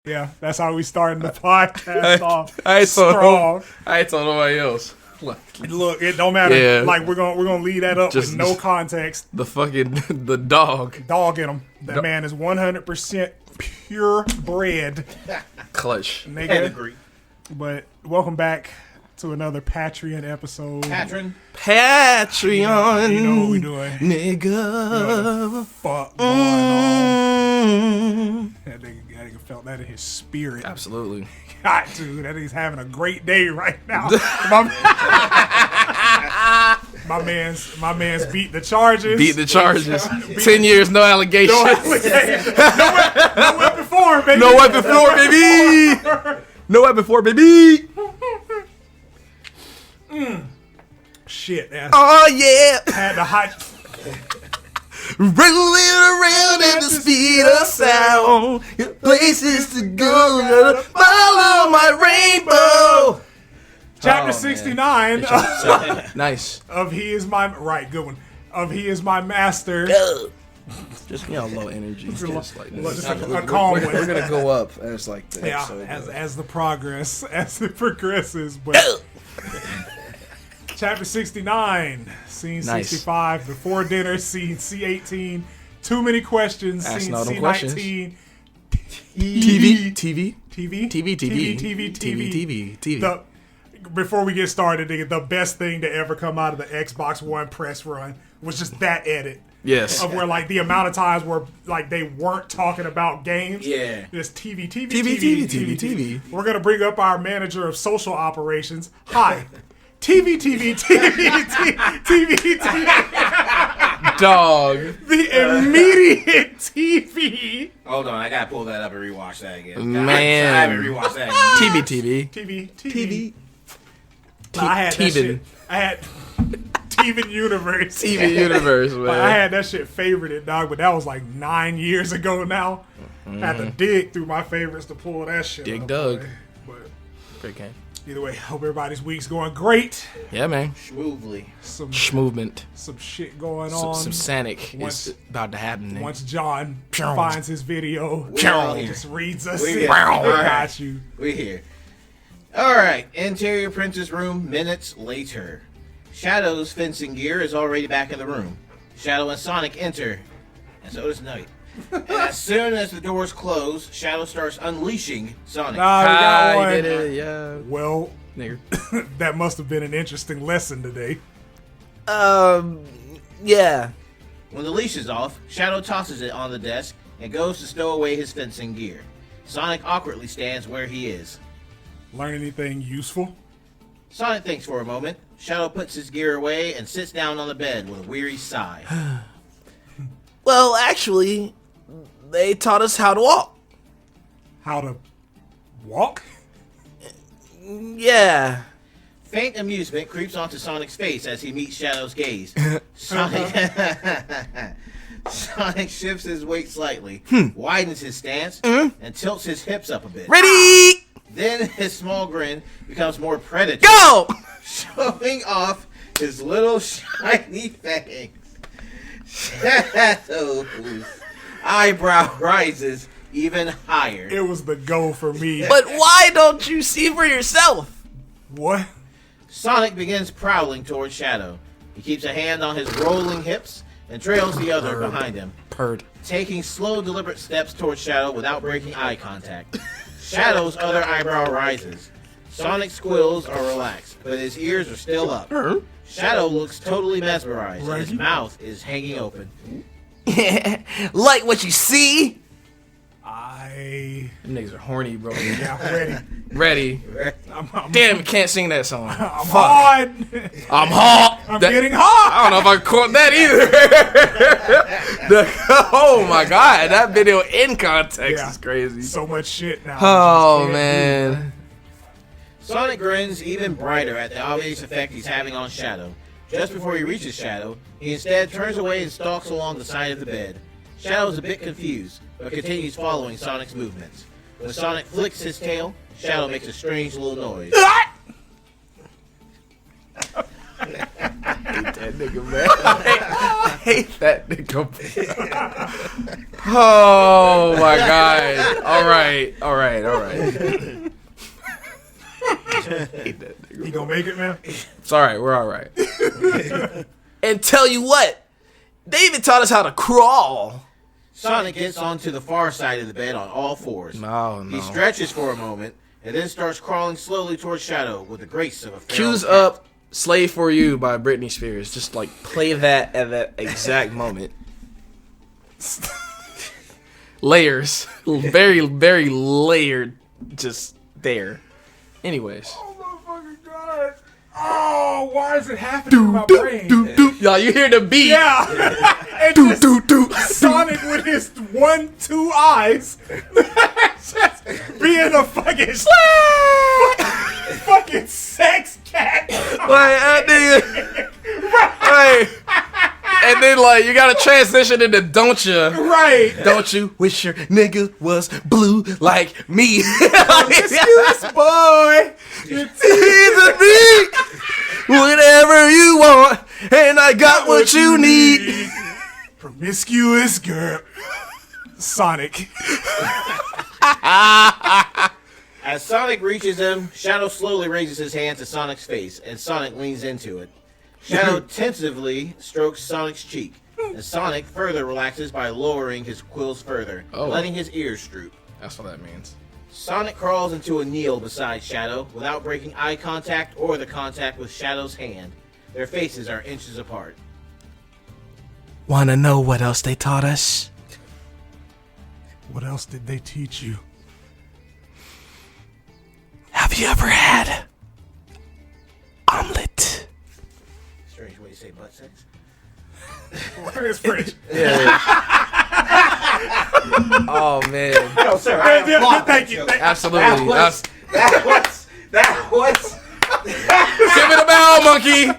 Yeah, that's how we starting the podcast off. I ain't strong. told nobody else. Look, it don't matter. Yeah. Like we're gonna leave that up Just with no context. The fucking the dog. Dog in him. That man is 100% purebred. Clutch. Nigga. But welcome back to another Patreon episode. Patreon. You know what we doing, nigga. Fuck going on. That nigga felt that in his spirit. Absolutely. God, dude, that nigga's having a great day right now. My man's beat the charges. 10 years, no allegations. No weapon forward, baby. No weapon forward, baby. No weapon forward, baby. Shit. Oh, yeah. Had the hot... Rolling around at the speed of sound. Places to go. Follow my rainbow. Chapter 69. Nice. Of He Is My... Right, good one. Of He Is My Master. Just low energy. Just like this. Just a calm one. We're gonna go up as like the Yeah, episode as it progresses. But Chapter 69, scene Nice. 65, before dinner, scene C18, too many questions, scene C19, TV. Before we get started, nigga, the best thing to ever come out of the Xbox One press run was just that edit. Yes. Of where like the amount of times where like they weren't talking about games. Yeah. Just TV. TV. We're gonna bring up our manager of social operations. Hi. TV. Dog. The immediate TV. Hold on, I gotta pull that up and rewatch that again. Man. I haven't rewatched that again. TV. I had that shit. I had TV Universe. TV Universe, man. Like, I had that shit favorited, dog, but that was like 9 years ago now. I had to dig through my favorites to pull that shit Dig up, Doug. boy. But Great game. either way, hope everybody's week's going great. Yeah, man. Smoothly. Some Schmovement. shit going on. Some Sanic is about to happen. Once John finds his video, all he here. just reads us. We it. Got you. We here. Alright, interior princess room, minutes later. Shadow's fencing gear is already back in the room. Shadow and Sonic enter, and so does Knight. And as soon as the doors close, Shadow starts unleashing Sonic. We got one. Did it, yeah. Well, Nigger. that must have been an interesting lesson today. Yeah. When the leash is off, Shadow tosses it on the desk and goes to stow away his fencing gear. Sonic awkwardly stands where he is. Learn anything useful? Sonic thinks for a moment. Shadow puts his gear away and sits down on the bed with a weary sigh. Well, actually, they taught us how to walk. How to walk? Yeah. Faint amusement creeps onto Sonic's face as he meets Shadow's gaze. Sonic shifts his weight slightly, widens his stance, and tilts his hips up a bit. Ready? Then his small grin becomes more predatory, Go! showing off his little shiny fangs. Shadow's eyebrow rises even higher. It was the go for me. But why don't you see for yourself? What? Sonic begins prowling towards Shadow. He keeps a hand on his rolling hips and trails the other behind him, Purred. taking slow, deliberate steps towards Shadow without breaking eye contact. Shadow's other eyebrow rises. Sonic's squills are relaxed, but his ears are still up. Shadow looks totally mesmerized, and his mouth is hanging open. Like what you see? Them niggas are horny, bro. Yeah, I'm ready. Ready. I'm Damn, I can't sing that song. I'm hot. I'm hot. I'm getting hot. I don't know if I can quote that either. Oh my god, that video in context is crazy. So much shit now. Oh man. Sonic grins even brighter at the obvious effect he's having on Shadow. Just before he reaches Shadow, he instead turns away and stalks along the side of the bed. Shadow is a bit confused, but continues following Sonic's movements. When Sonic flicks his tail, Shadow makes a strange little noise. That nigga, man. hate that nigga. Oh my god. All right. Hate that nigga. You gonna make it, man? It's alright, we're alright. And tell you what, they even taught us how to crawl. Sonic gets onto the far side of the bed on all fours. No. He stretches for a moment and then starts crawling slowly towards Shadow with the grace of a feral Cues cat. up Slave for You by Britney Spears. Just like play that at that exact moment. Layers. Very, very layered. Just there. Anyways. Oh my fucking god! Oh, why is it happening to my brain? Y'all, you hear the beat? Yeah. And just Sonic with his 1-2 eyes, just being a fucking fucking sex cat. Like that nigga. Right. And then like you gotta transition into don't you? Right. Don't you wish your nigga was blue like me? Excuse boy. He's a beat. Whatever you want, and I got what you need. Promiscuous girl. Sonic. As Sonic reaches him, Shadow slowly raises his hand to Sonic's face, and Sonic leans into it. Shadow tentatively strokes Sonic's cheek, and Sonic further relaxes by lowering his quills further, letting his ears droop. That's what that means. Sonic crawls into a kneel beside Shadow without breaking eye contact or the contact with Shadow's hand. Their faces are inches apart. Wanna know what else they taught us? What else did they teach you? Have you ever had omelet? Strange way to say butt sex. Where is French? Oh man. No, sir. I applaud Thank that you. joke. Absolutely. That was. Give it a bow, monkey.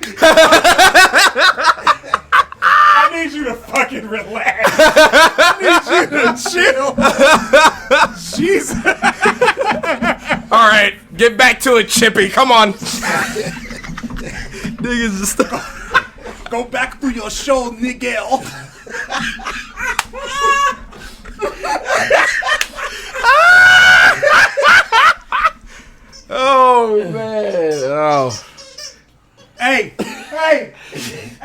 I need you to fucking relax. I need you to chill. Jesus. All right, get back to it, Chippy. Come on. Niggas just Go back to your show, Miguel. Oh man. Oh. Hey.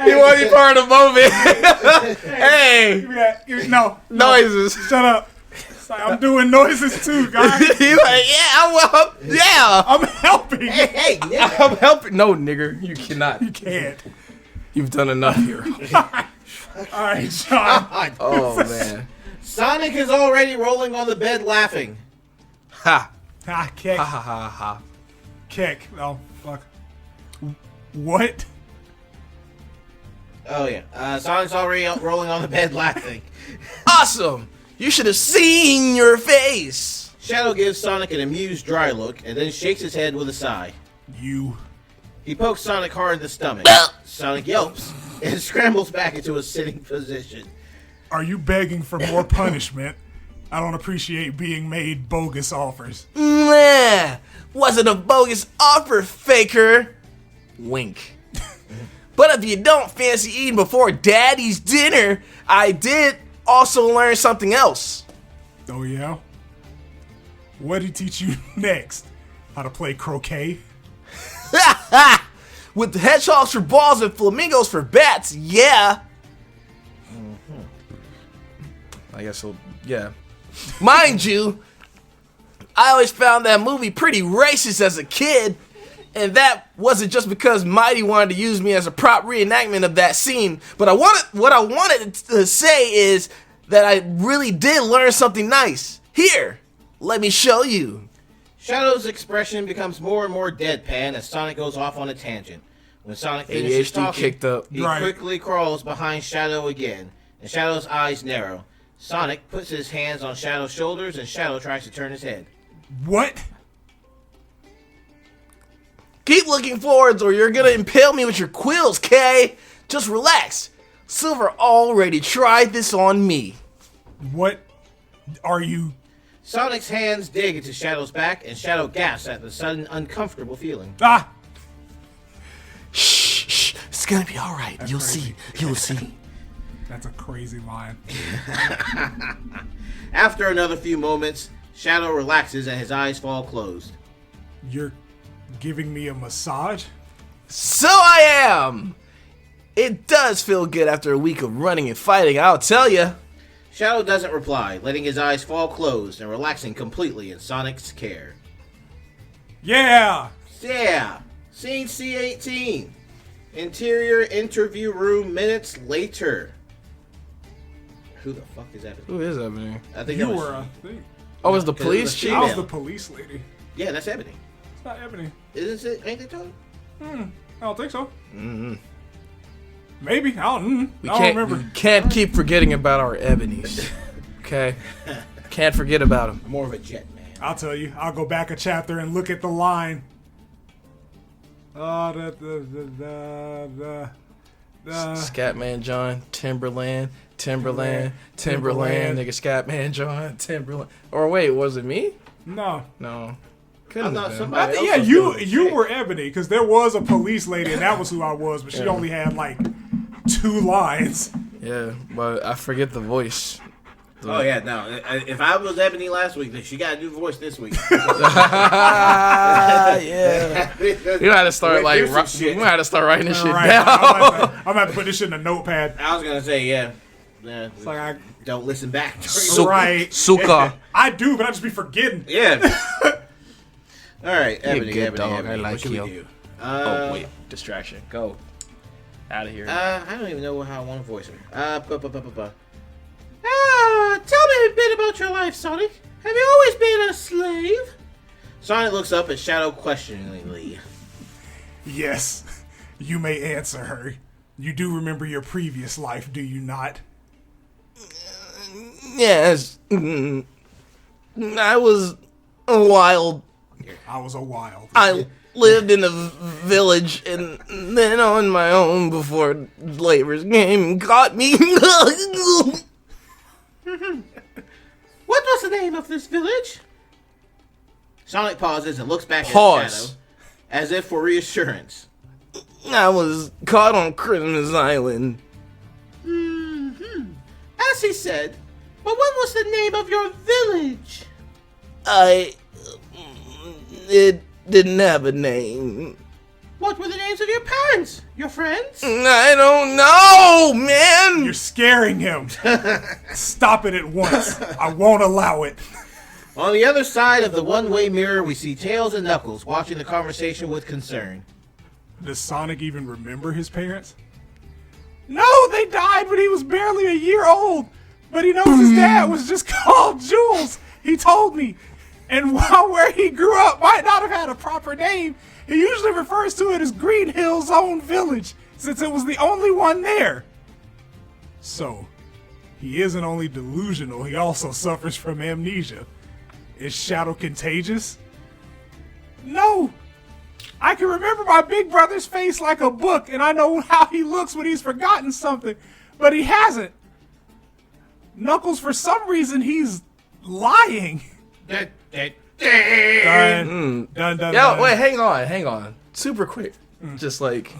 You want to be part of the moment? Hey. Give me that. No. Noises. Shut up. It's like, I'm doing noises too, guys. He's like, yeah. I'm helping. Hey, nigga. I'm helping. No, nigger, you cannot. You can't. You've done enough here. All right, Sean. Oh man. Sonic is already rolling on the bed laughing. Ha. Kick. Ha ha ha ha. Kick. Oh, fuck. What? Oh, yeah. Sonic's already rolling on the bed laughing. Awesome. You should have seen your face. Shadow gives Sonic an amused, dry look and then shakes his head with a sigh. You. He pokes Sonic hard in the stomach. Sonic yelps and scrambles back into a sitting position. Are you begging for more punishment? I don't appreciate being made bogus offers. Nah, wasn't a bogus offer, faker. Wink. But if you don't fancy eating before Daddy's dinner, I did also learn something else. Oh, yeah? What did he teach you next? How to play croquet? With the hedgehogs for balls and flamingos for bats, yeah. I guess so, yeah. Mind you, I always found that movie pretty racist as a kid, and that wasn't just because Mighty wanted to use me as a prop reenactment of that scene, but what I wanted to say is that I really did learn something nice. Here, let me show you. Shadow's expression becomes more and more deadpan as Sonic goes off on a tangent. When Sonic finishes ADHD talking, kicked up. he Right. quickly crawls behind Shadow again, and Shadow's eyes narrow. Sonic puts his hands on Shadow's shoulders, and Shadow tries to turn his head. What? Keep looking forwards or you're gonna impale me with your quills, Kay. Just relax. Silver already tried this on me. What are you? Sonic's hands dig into Shadow's back, and Shadow gasps at the sudden uncomfortable feeling. Ah! Shh, it's gonna be alright. You'll see. You'll see. That's a crazy line. After another few moments, Shadow relaxes and his eyes fall closed. You're giving me a massage? So I am! It does feel good after a week of running and fighting, I'll tell ya. Shadow doesn't reply, letting his eyes fall closed and relaxing completely in Sonic's care. Yeah! Yeah! Scene C18. Interior interview room minutes later. Who the fuck is Ebony? Who is Ebony? I think You that was, were, I think. Oh, it's the 'cause it police was chief? I was female. the police lady. Yeah, that's Ebony. It's not Ebony. Isn't it? Ain't it Tony? I don't think so. Mm-hmm. Maybe. I don't We remember. can't keep forgetting about our Ebonies. Okay? Can't forget about them. I'm more of a jet man. I'll tell you. I'll go back a chapter and look at the line. Scatman John, Timberland, nigga Scatman John, Timberland. Or wait, was it me? No. No. I Couldn't thought have been. somebody else Yeah, was you doing you shit. were Ebony, because there was a police lady, and that was who I was, but she only had like 2 lines. Yeah, but I forget the voice. Oh yeah, no. If I was Ebony last week, then she got a new voice this week. Yeah. You gotta start Wait, like do some shit. we gotta start writing this shit Right. down. I'm gonna have to put this shit in a notepad. I was gonna say, yeah. It's like I Don't listen back. Right. Suka. I do, but I just be forgetting. Yeah. All right, Ebony, good Ebony, dog. Ebony. I like what should we you. do? Oh wait, distraction. Go. Out of here. I don't even know how I want to voice her. Tell me a bit about your life, Sonic. Have you always been a slave? Sonic looks up at Shadow questioningly. Yes, you may answer her. You do remember your previous life, do you not? Yes. I was a wild. I was a wild. I lived in a village and then on my own before slavers came and caught me. What was the name of this village? Sonic pauses and looks back at Pause. Shadow, as if for reassurance. I was caught on Christmas Island. As he said, but what was the name of your village? It didn't have a name. What were the names of your parents? Your friends? I don't know, man. You're scaring him. Stop it at once. I won't allow it. On the other side of the one-way mirror, we see Tails and Knuckles watching the conversation with concern. Does Sonic even remember his parents? No, they died when he was barely a year old. But he knows his dad was just called Jules. He told me. And while where he grew up might not have had a proper name, he usually refers to it as Green Hill's own village, since it was the only one there. So, he isn't only delusional, he also suffers from amnesia. Is Shadow contagious? No! I can remember my big brother's face like a book, and I know how he looks when he's forgotten something, but he hasn't. Knuckles, for some reason, he's lying. Dun. Yo, wait, hang on. Super quick. Just like,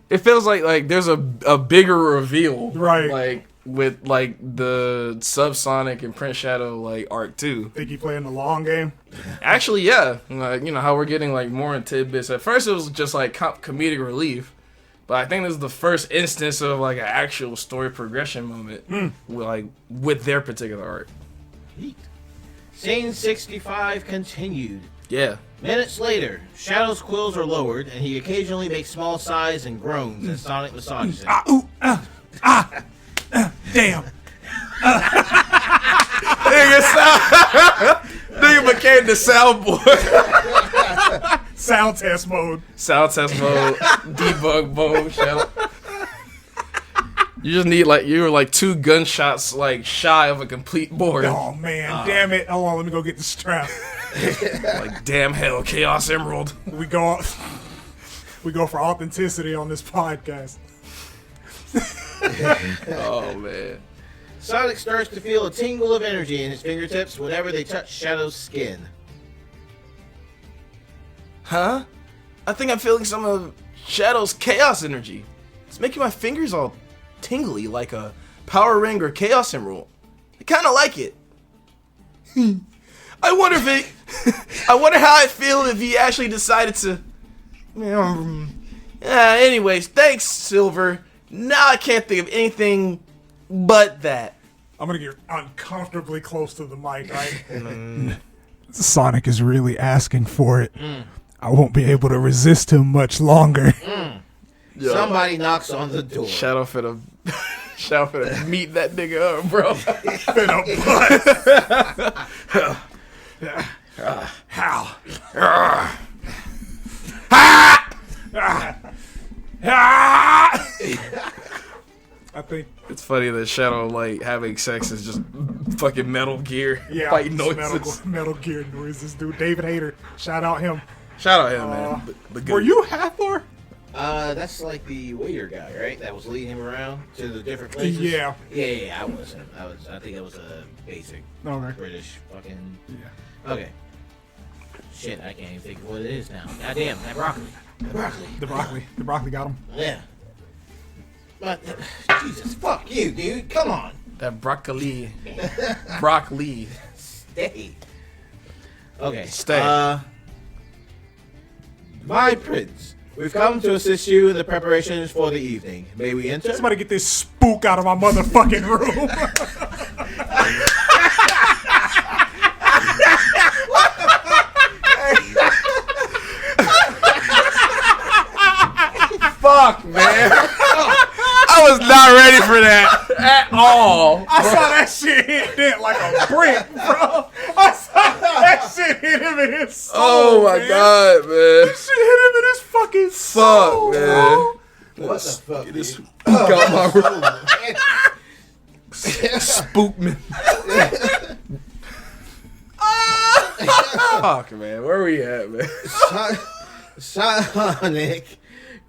it feels like there's a bigger reveal. Right. Like, with like the Subsonic and Prince Shadow like arc too. Think he playing the long game? Actually, yeah. Like, you know how we're getting like more in tidbits. At first, it was just like comedic relief, but I think this is the first instance of like an actual story progression moment, with their particular arc. Neat. Scene 65 continued. Yeah. Minutes later, Shadow's quills are lowered, and he occasionally makes small sighs and groans as Sonic massages him. Damn. Nigga became the soundboard. Sound test mode. Sound test mode, debug mode, Shadow. You just need you were like 2 gunshots like shy of a complete board. Oh man, damn it. Hold on, let me go get the strap. Like damn hell, Chaos Emerald. We go for authenticity on this podcast. Oh man. Sonic starts to feel a tingle of energy in his fingertips whenever they touch Shadow's skin. Huh? I think I'm feeling some of Shadow's chaos energy. It's making my fingers all tingly like a Power Ring or Chaos Emerald. I kind of like it. I wonder I wonder how I'd feel if he actually decided to. Anyways, thanks, Silver. Now I can't think of anything but that. I'm gonna get uncomfortably close to the mic, right? Sonic is really asking for it. I won't be able to resist him much longer. Somebody knocks on the door. Shadow finna meet that nigga up, bro. How? I think It's funny that Shadow, like, having sex is just fucking Metal Gear fight noises. Metal Gear noises, dude. David Hayter, shout out him. Shout out him, man. But good. Were you Hathor? That's like the waiter guy, right? That was leading him around to the different places. Yeah. Yeah, I wasn't. I think it was a basic Okay. British fucking. Yeah. Okay. Shit, I can't even think of what it is now. Goddamn, that broccoli. The broccoli got him. Yeah. But Jesus, fuck you, dude. Come on. That broccoli. Broccoli. Stay. Okay. Stay. My prince, we've come to assist you in the preparations for the evening. May we enter? Somebody get this spook out of my motherfucking room. Fuck, man. I was not ready for that at all. I saw that shit hit Dent like a brick, bro. I saw that shit hit him in his soul. Oh my god, man. That shit hit him in his fucking soul. Fuck, man. What the fuck? This Dude? spook out my room. Oh, Spookman. Fuck, man. Where we at, man? Sonic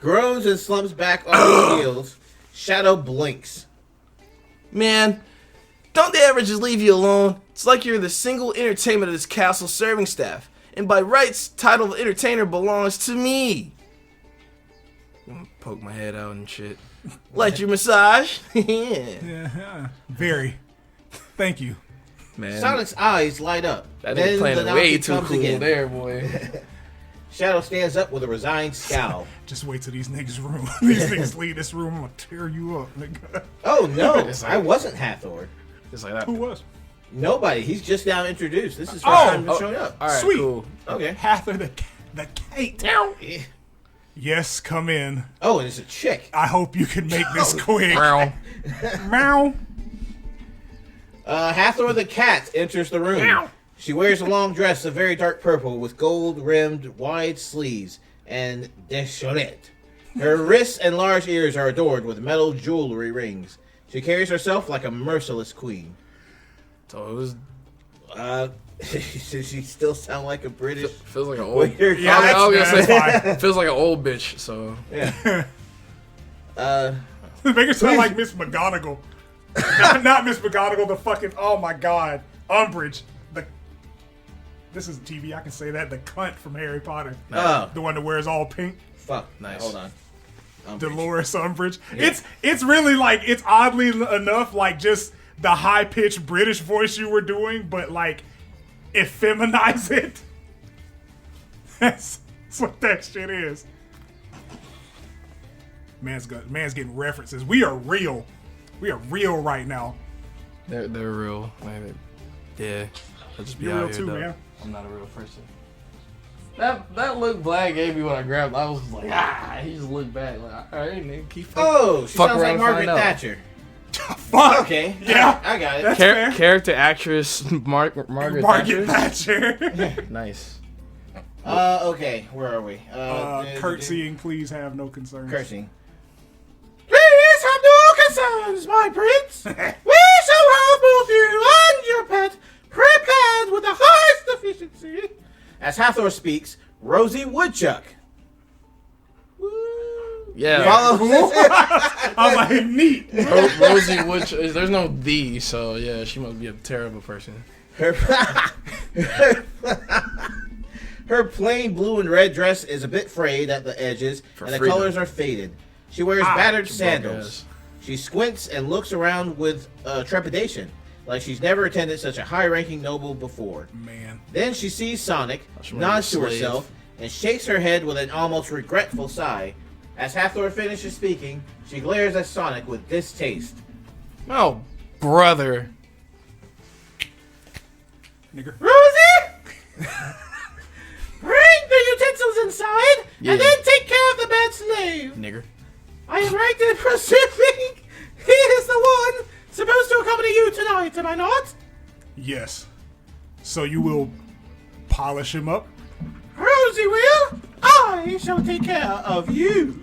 groans and slumps back on his heels. Shadow blinks. Man, don't they ever just leave you alone? It's like you're the single entertainment of this castle serving staff. And by rights, title of entertainer belongs to me. I'm gonna poke my head out and shit. Like your massage? Yeah. Very. Thank you. Man, Sonic's eyes light up. that Then nigga playing the it way Nazi too comes cool again. there, boy. Shadow stands up with a resigned scowl. Just wait till these niggas room. These niggas leave this room. I'm gonna tear you up, nigga. Oh no, It's like- I wasn't Hathor. Just like that. Who was? Nobody. He's just now introduced. This is first Oh, time he's showing up. All right, Sweet. cool. Okay. Hathor the Kate. Yes, come in. Oh, and it's a chick. I hope you can make this quick. Meow. Meow. Hathor the cat enters the room. Meow. She wears a long dress of very dark purple with gold-rimmed wide sleeves and deschorette. Her wrists and large ears are adorned with metal jewelry rings. She carries herself like a merciless queen. So it was. Does she still sound like a British Feels like an old. waiter? Yeah, I was gonna that's say, feels like an old bitch. So Yeah. Make her sound like Miss McGonagall. not Miss McGonagall, the fucking, oh my god. Umbridge. This is TV, I can say that. The cunt from Harry Potter. Oh, The one that wears all pink. fuck. Nice. Hold on. Dolores Umbridge. Yeah. It's really like, it's oddly enough like just the high-pitched British voice you were doing, but like effeminize it. That's what that shit is. Man's getting references. We are real. We are real right now. they're real. Like, yeah. I'll just be You're out real here, too, though. man. I'm not a real person. That look Black gave me when I grabbed. I was like, he just looked back like, all right, nigga, keep fucking. Oh, she Fuck sounds around like and Margaret find out. Thatcher. Fuck. Okay. Yeah. I got it. That's fair. Character actress Margaret Margaret Thatcher. Thatcher. Nice. Okay. Where are we? Curtsying, please have no concerns. Cursing. Please have no concerns, my prince. We shall have both you and your pet prepared with the highest efficiency. As Hathor speaks, Rosie Woodchuck. Woo. Yeah. Follows I was like, neat. Rosie, which there's no D, so yeah, she must be a terrible person. Her plain blue and red dress is a bit frayed at the edges, For and the freedom. colors are faded. She wears battered sandals. Yes. She squints and looks around with trepidation, like she's never attended such a high-ranking noble before. Man. Then she sees Sonic, She nods to slave. herself, and shakes her head with an almost regretful sigh. As Hathor finishes speaking, she glares at Sonic with distaste. Oh, brother. Nigger. Rosie! Bring the utensils inside, Yeah. and then take care of the bad slave. Nigger. I am right in presuming he is the one supposed to accompany you tonight, am I not? Yes. So you will polish him up? Rosie will. I shall take care of you.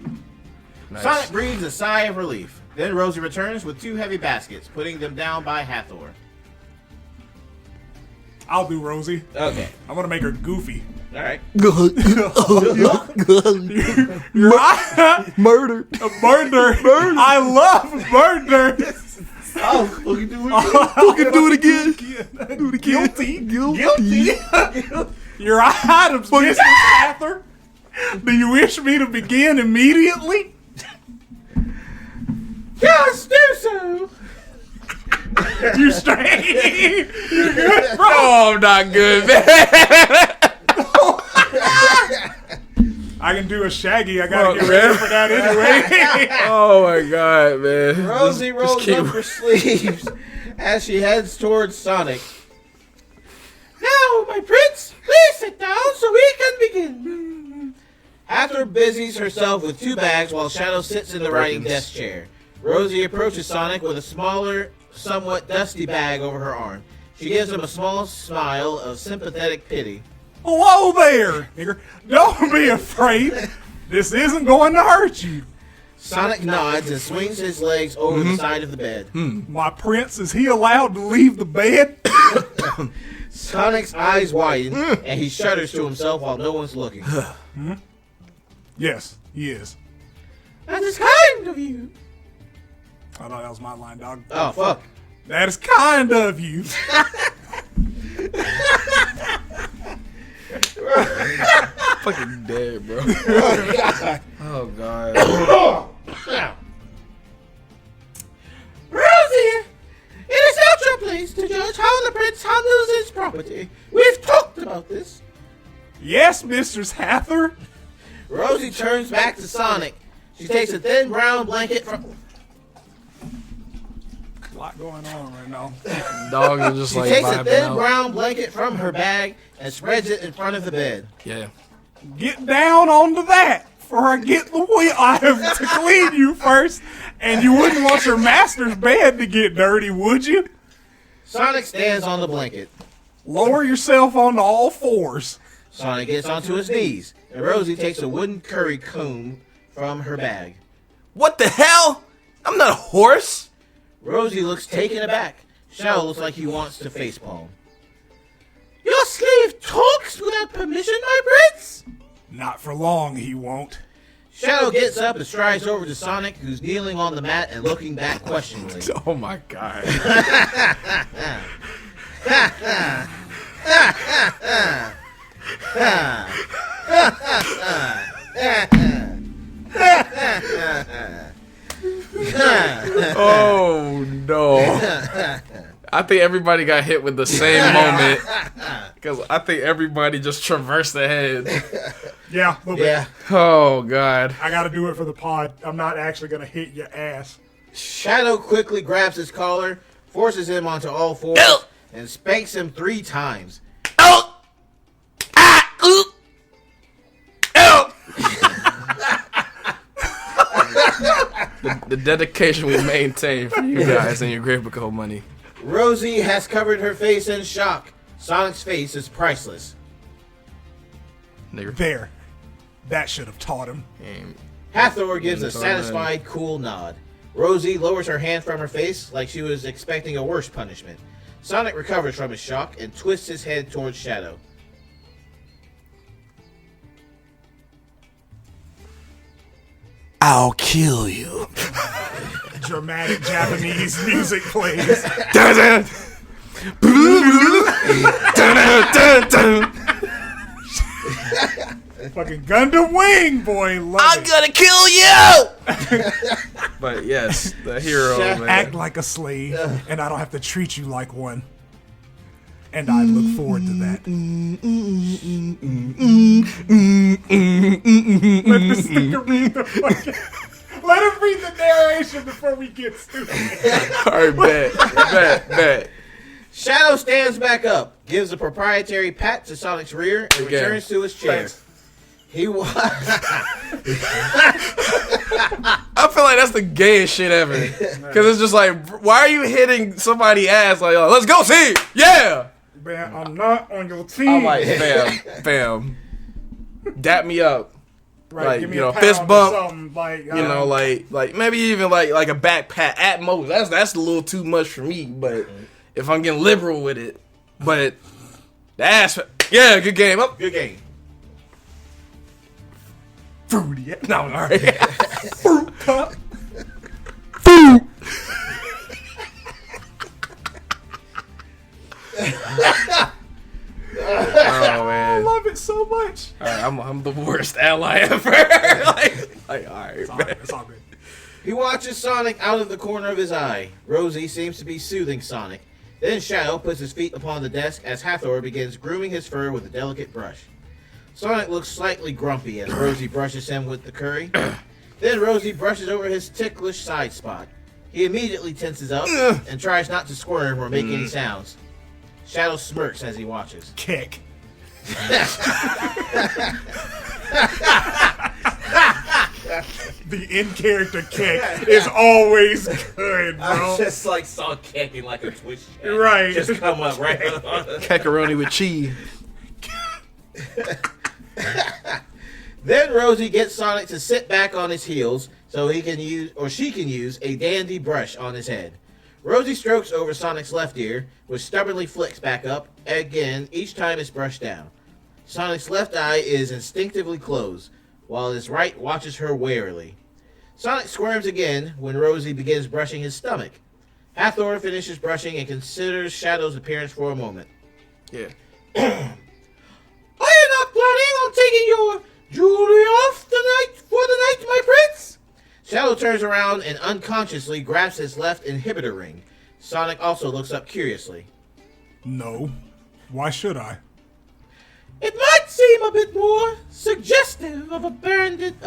Nice. Sonic breathes a sigh of relief. Then Rosie returns with 2 heavy baskets, putting them down by Hathor. I'll do Rosie. Okay. I'm gonna make her goofy. All right. You're right. Murder. Murder. I love murder. Oh, we can do Fucking do it again. Do it again. Guilty. Your items, Mr. Hathor. Do you wish me to begin immediately? Just do so. You straight? You're good, bro. Oh, I'm not good, man. I can do a Shaggy. I gotta Fuck, get ready man. for that anyway. Oh my god, man. Rosie Just rolls keep- up her sleeves as she heads towards Sonic. Now, my prince, please sit down so we can begin. Hathor busies herself with 2 bags while Shadow sits in the writing desk chair. Rosie approaches Sonic with a smaller, somewhat dusty bag over her arm. She gives him a small smile of sympathetic pity. Hello there, nigger. Don't be afraid. This isn't going to hurt you. Sonic nods and swings his legs over the side of the bed. My prince, is he allowed to leave the bed? Sonic's eyes widen, and he shudders to himself while no one's looking. Yes, he is. That is kind of you. I thought that was my line, dog. Oh, fuck. That is kind of you. Fucking dead, bro. Oh god. Rosie, it is not your place to judge how the prince handles his property. We've talked about this. Yes, Mistress Hathor. Rosie turns back to Sonic. She takes a thin brown blanket from... A lot going on right now. Dog is just She like takes a vibing thin out. brown blanket from her bag and spreads it in front of the bed. Yeah. Get down onto that before I get the wheel. I have to clean you first. And you wouldn't want your master's bed to get dirty, would you? Sonic stands on the blanket. Lower yourself onto all fours. Sonic gets onto his knees, and Rosie takes a wooden curry comb from her bag. What the hell? I'm not a horse. Rosie looks taken aback. Shadow looks like he wants to facepalm. Your slave talks without permission, my prince? Not for long, he won't. Shadow gets up and strides over to Sonic, who's kneeling on the mat and looking back questioningly. Oh my god. Oh no. I think everybody got hit with the same moment. Because I think everybody just traversed the head. Yeah, a little Yeah. bit. Oh god. I gotta do it for the pod. I'm not actually gonna hit your ass. Shadow quickly grabs his collar, forces him onto all fours, and spanks him 3 times. Oh! Ah! Ooh! Oh! the dedication we maintain for you guys and your Grapico money. Rosie has covered her face in shock. Sonic's face is priceless. Nigger. There. That should have taught him. Hathor gives a satisfied, cool nod. Rosie lowers her hand from her face like she was expecting a worse punishment. Sonic recovers from his shock and twists his head towards Shadow. I'll kill you. Dramatic Japanese music plays. Dun, dun. Dun, dun, dun, dun. Fucking Gundam Wing, boy. Love I'm it. gonna kill you! But yes, the hero, man. Act like a slave, and I don't have to treat you like one. And I look forward to that. Let the sticker read the fucking... Let him read the narration before we get stupid. Alright, bet. Shadow stands back up, gives a proprietary pat to Sonic's rear, and returns to his chair. Thanks. He wa- I feel like that's the gayest shit ever. Because it's just like, why are you hitting somebody's ass like, oh, let's go see? Yeah! Man, I'm not on your team. I'm like, fam. Dap me up. Right, like, give me you know, a pound fist or bump. something, like, You know, like maybe even like a back pat at most. That's a little too much for me. But if I'm getting liberal with it, but the ass, yeah, good game. Oh, Good game. fruity. no, all right. Fruit cup. Oh I man, love it so much. all right, I'm the worst ally ever. like all right, It's all man. good. It's all good. He watches Sonic out of the corner of his eye. Rosie seems to be soothing Sonic. Then Shadow puts his feet upon the desk as Hathor begins grooming his fur with a delicate brush. Sonic looks slightly grumpy as Rosie brushes him with the curry. Then Rosie brushes over his ticklish side spot. He immediately tenses up and tries not to squirm or make any sounds. Shadow smirks as he watches. Kick. The in-character kick is always good, bro. just like saw kicking like a twitch. Right. Just come up right. Pepperoni with cheese. Then Rosie gets Sonic to sit back on his heels so he can use, or she can use, a dandy brush on his head. Rosie strokes over Sonic's left ear, which stubbornly flicks back up again each time it's brushed down. Sonic's left eye is instinctively closed, while his right watches her warily. Sonic squirms again when Rosie begins brushing his stomach. Hathor finishes brushing and considers Shadow's appearance for a moment. Yeah. I am not planning on taking your jewelry off tonight for the night, my prince. Shadow turns around and unconsciously grabs his left inhibitor ring. Sonic also looks up curiously. No. Why should I? It might seem a bit more suggestive of a bandit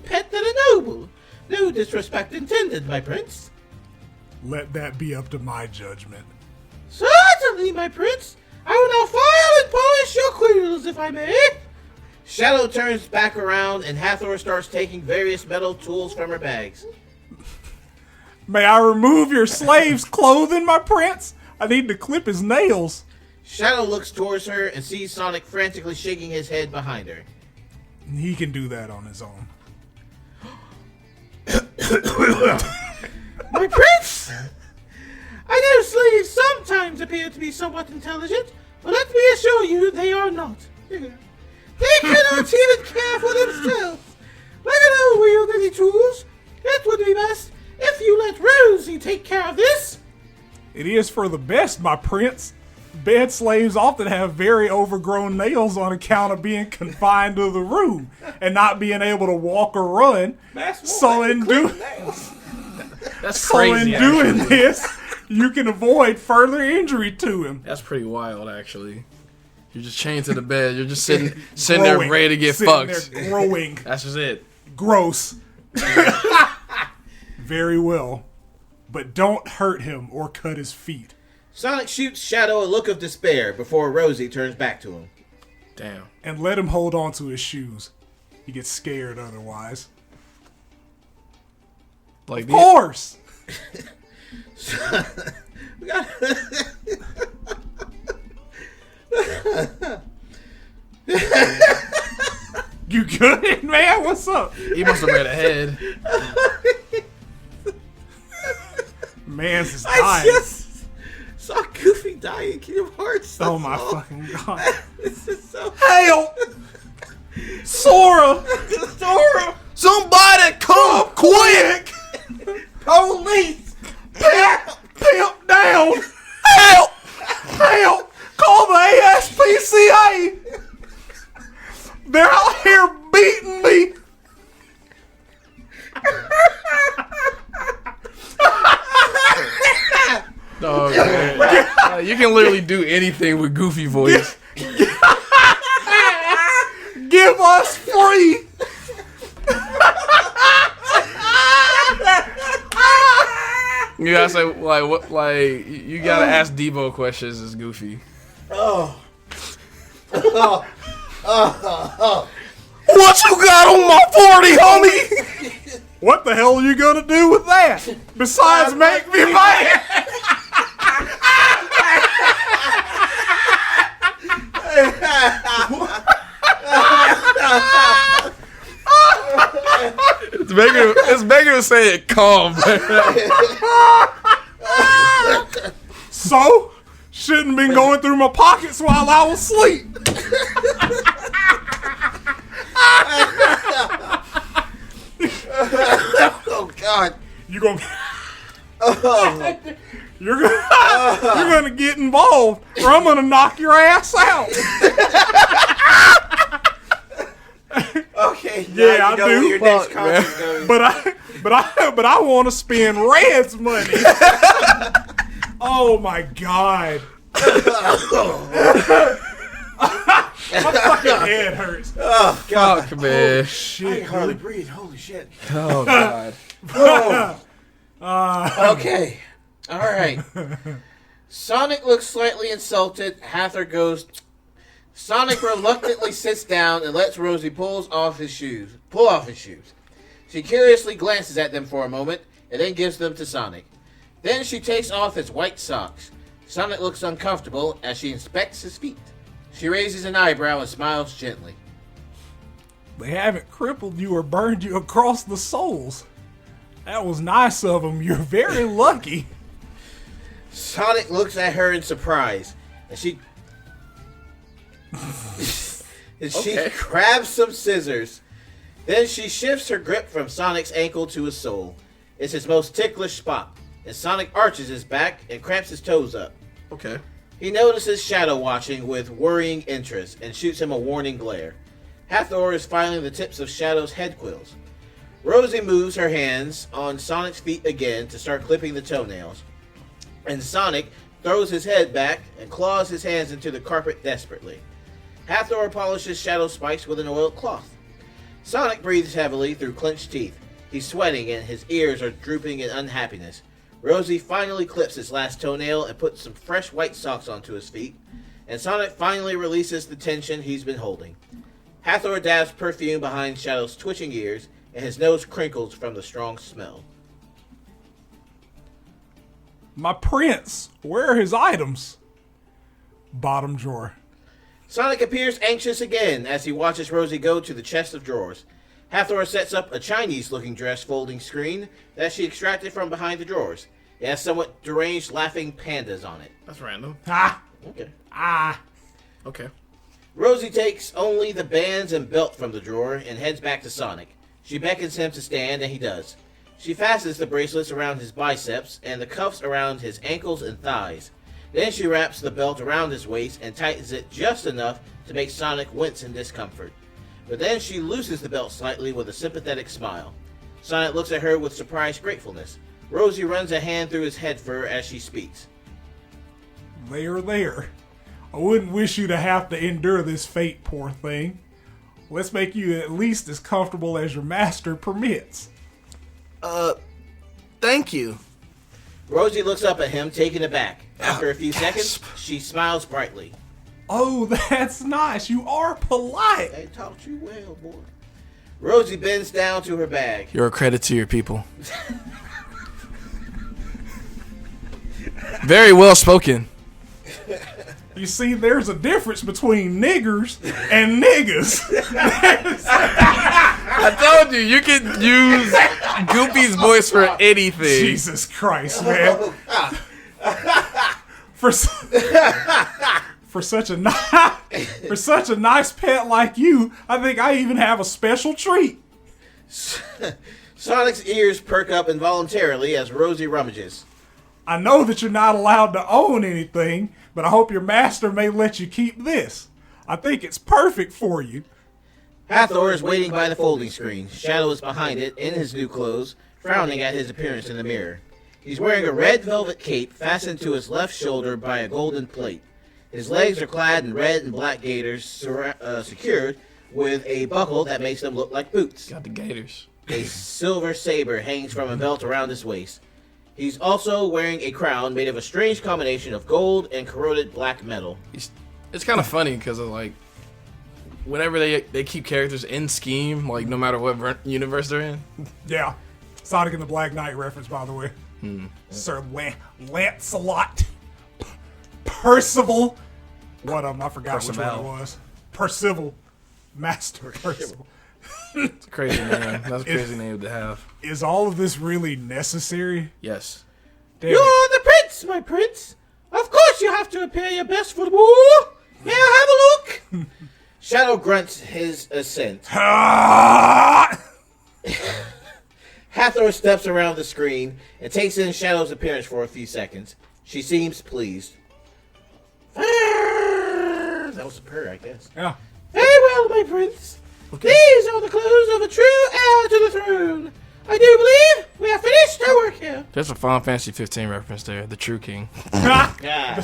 pet than a noble. No disrespect intended, my prince. Let that be up to my judgment. Certainly, my prince. I will now file and polish your quills, if I may. Shadow turns back around and Hathor starts taking various metal tools from her bags. May I remove your slave's clothing, my prince? I need to clip his nails. Shadow looks towards her and sees Sonic frantically shaking his head behind her. He can do that on his own. My prince! I know slaves sometimes appear to be somewhat intelligent, but let me assure you they are not. They cannot even care for themselves. Let alone wield any tools. It would be best if you let Rosie take care of this. It is for the best, my prince. Bed slaves often have very overgrown nails on account of being confined to the room and not being able to walk or run. So in doing That's crazy. doing this, you can avoid further injury to him. That's pretty wild, actually. You're just chained to the bed. You're just sitting there ready to get Sitting fucked. there growing. That's just it. Gross. Very well. But don't hurt him or cut his feet. Sonic shoots Shadow a look of despair before Rosie turns back to him. Damn. And let him hold on to his shoes. He gets scared otherwise. Like Of course! You good, man? What's up? he must have read ahead. Man's is I dying. just saw Goofy die in Kingdom Hearts. Oh my that's all. fucking god. This is so... Help! Sora! Sora! Somebody come quick! Police! Pimp down! Help! Help! Call the ASPCA! They're can literally do anything with Goofy voice. Give us free. You gotta say like what? Like you gotta ask Debo questions as Goofy. Oh. What you got on my 40, homie? What the hell are you gonna do with that? Besides make me mad. It's making him say it calm. So, shouldn't have been going through my pockets while I was asleep. Oh God! You gonna you're gonna get involved, or I'm gonna knock your ass out. Okay, Yeah, now I you know do. where your next Fuck, concert goes. But I want to spend Red's money. Oh my God! My fucking head hurts. Oh God! Fuck, man. I Shit. can hardly breathe. Holy shit! Oh God. Okay. All right. Sonic looks slightly insulted. Hathor goes. Sonic reluctantly sits down and lets Rosie pull off his shoes. She curiously glances at them for a moment and then gives them to Sonic. Then she takes off his white socks. Sonic looks uncomfortable as she inspects his feet. She raises an eyebrow and smiles gently. They haven't crippled you or burned you across the soles. That was nice of them. You're very lucky. Sonic looks at her in surprise, and she Okay. grabs some scissors. Then she shifts her grip from Sonic's ankle to his sole. It's his most ticklish spot, and Sonic arches his back and cramps his toes up. Okay. He notices Shadow watching with worrying interest and shoots him a warning glare. Hathor is filing the tips of Shadow's head quills. Rosie moves her hands on Sonic's feet again to start clipping the toenails, and Sonic throws his head back and claws his hands into the carpet desperately. Hathor polishes Shadow's spikes with an oiled cloth. Sonic breathes heavily through clenched teeth. He's sweating and his ears are drooping in unhappiness. Rosie finally clips his last toenail and puts some fresh white socks onto his feet, and Sonic finally releases the tension he's been holding. Hathor dabs perfume behind Shadow's twitching ears, and his nose crinkles from the strong smell. My prince, where are his items? Bottom drawer. Sonic appears anxious again as he watches Rosie go to the chest of drawers. Hathor sets up a Chinese-looking dress folding screen that she extracted from behind the drawers. It has somewhat deranged laughing pandas on it. That's random. Ah, Okay. ah. Okay. Rosie takes only the bands and belt from the drawer and heads back to Sonic. She beckons him to stand, and he does. She fastens the bracelets around his biceps and the cuffs around his ankles and thighs. Then she wraps the belt around his waist and tightens it just enough to make Sonic wince in discomfort. But then she loosens the belt slightly with a sympathetic smile. Sonic looks at her with surprised gratefulness. Rosie runs a hand through his head fur as she speaks. There. I wouldn't wish you to have to endure this fate, poor thing. Let's make you at least as comfortable as your master permits. Thank you. Rosie looks up at him, taken aback. After a few seconds, she smiles brightly. Oh, that's nice. You are polite. They taught you well, boy. Rosie bends down to her bag. You're a credit to your people. Very well spoken. You see, there's a difference between niggers and niggas. I told you, you can use Goopy's voice for anything. Jesus Christ, man. For such a nice pet like you, I think I even have a special treat. Sonic's ears perk up involuntarily as Rosie rummages. I know that you're not allowed to own anything, but I hope your master may let you keep this. I think it's perfect for you. Hathor is waiting by the folding screen. Shadow is behind it, in his new clothes, frowning at his appearance in the mirror. He's wearing a red velvet cape fastened to his left shoulder by a golden plate. His legs are clad in red and black gaiters secured with a buckle that makes them look like boots. Got the gators. A silver saber hangs from a belt around his waist. He's also wearing a crown made of a strange combination of gold and corroded black metal. It's kind of funny because of like, whenever they keep characters in scheme, like no matter what universe they're in. Yeah. Sonic and the Black Knight reference, by the way. Sir Lancelot. Percival. I forgot which one it was. Percival. Master Percival. It's a crazy name. That's a crazy name to have. Is all of this really necessary? Yes. Damn You're it. the prince, my prince. Of course you have to appear your best for the war. May I have a look? Shadow grunts his assent. Ah! Hathor steps around the screen and takes in Shadow's appearance for a few seconds. She seems pleased. That was a purr, I guess. Yeah. Very well, my prince. Okay. These are the clues of a true heir to the throne. I do believe we have finished our work here. There's a Final Fantasy 15 reference there. The True King. Yeah.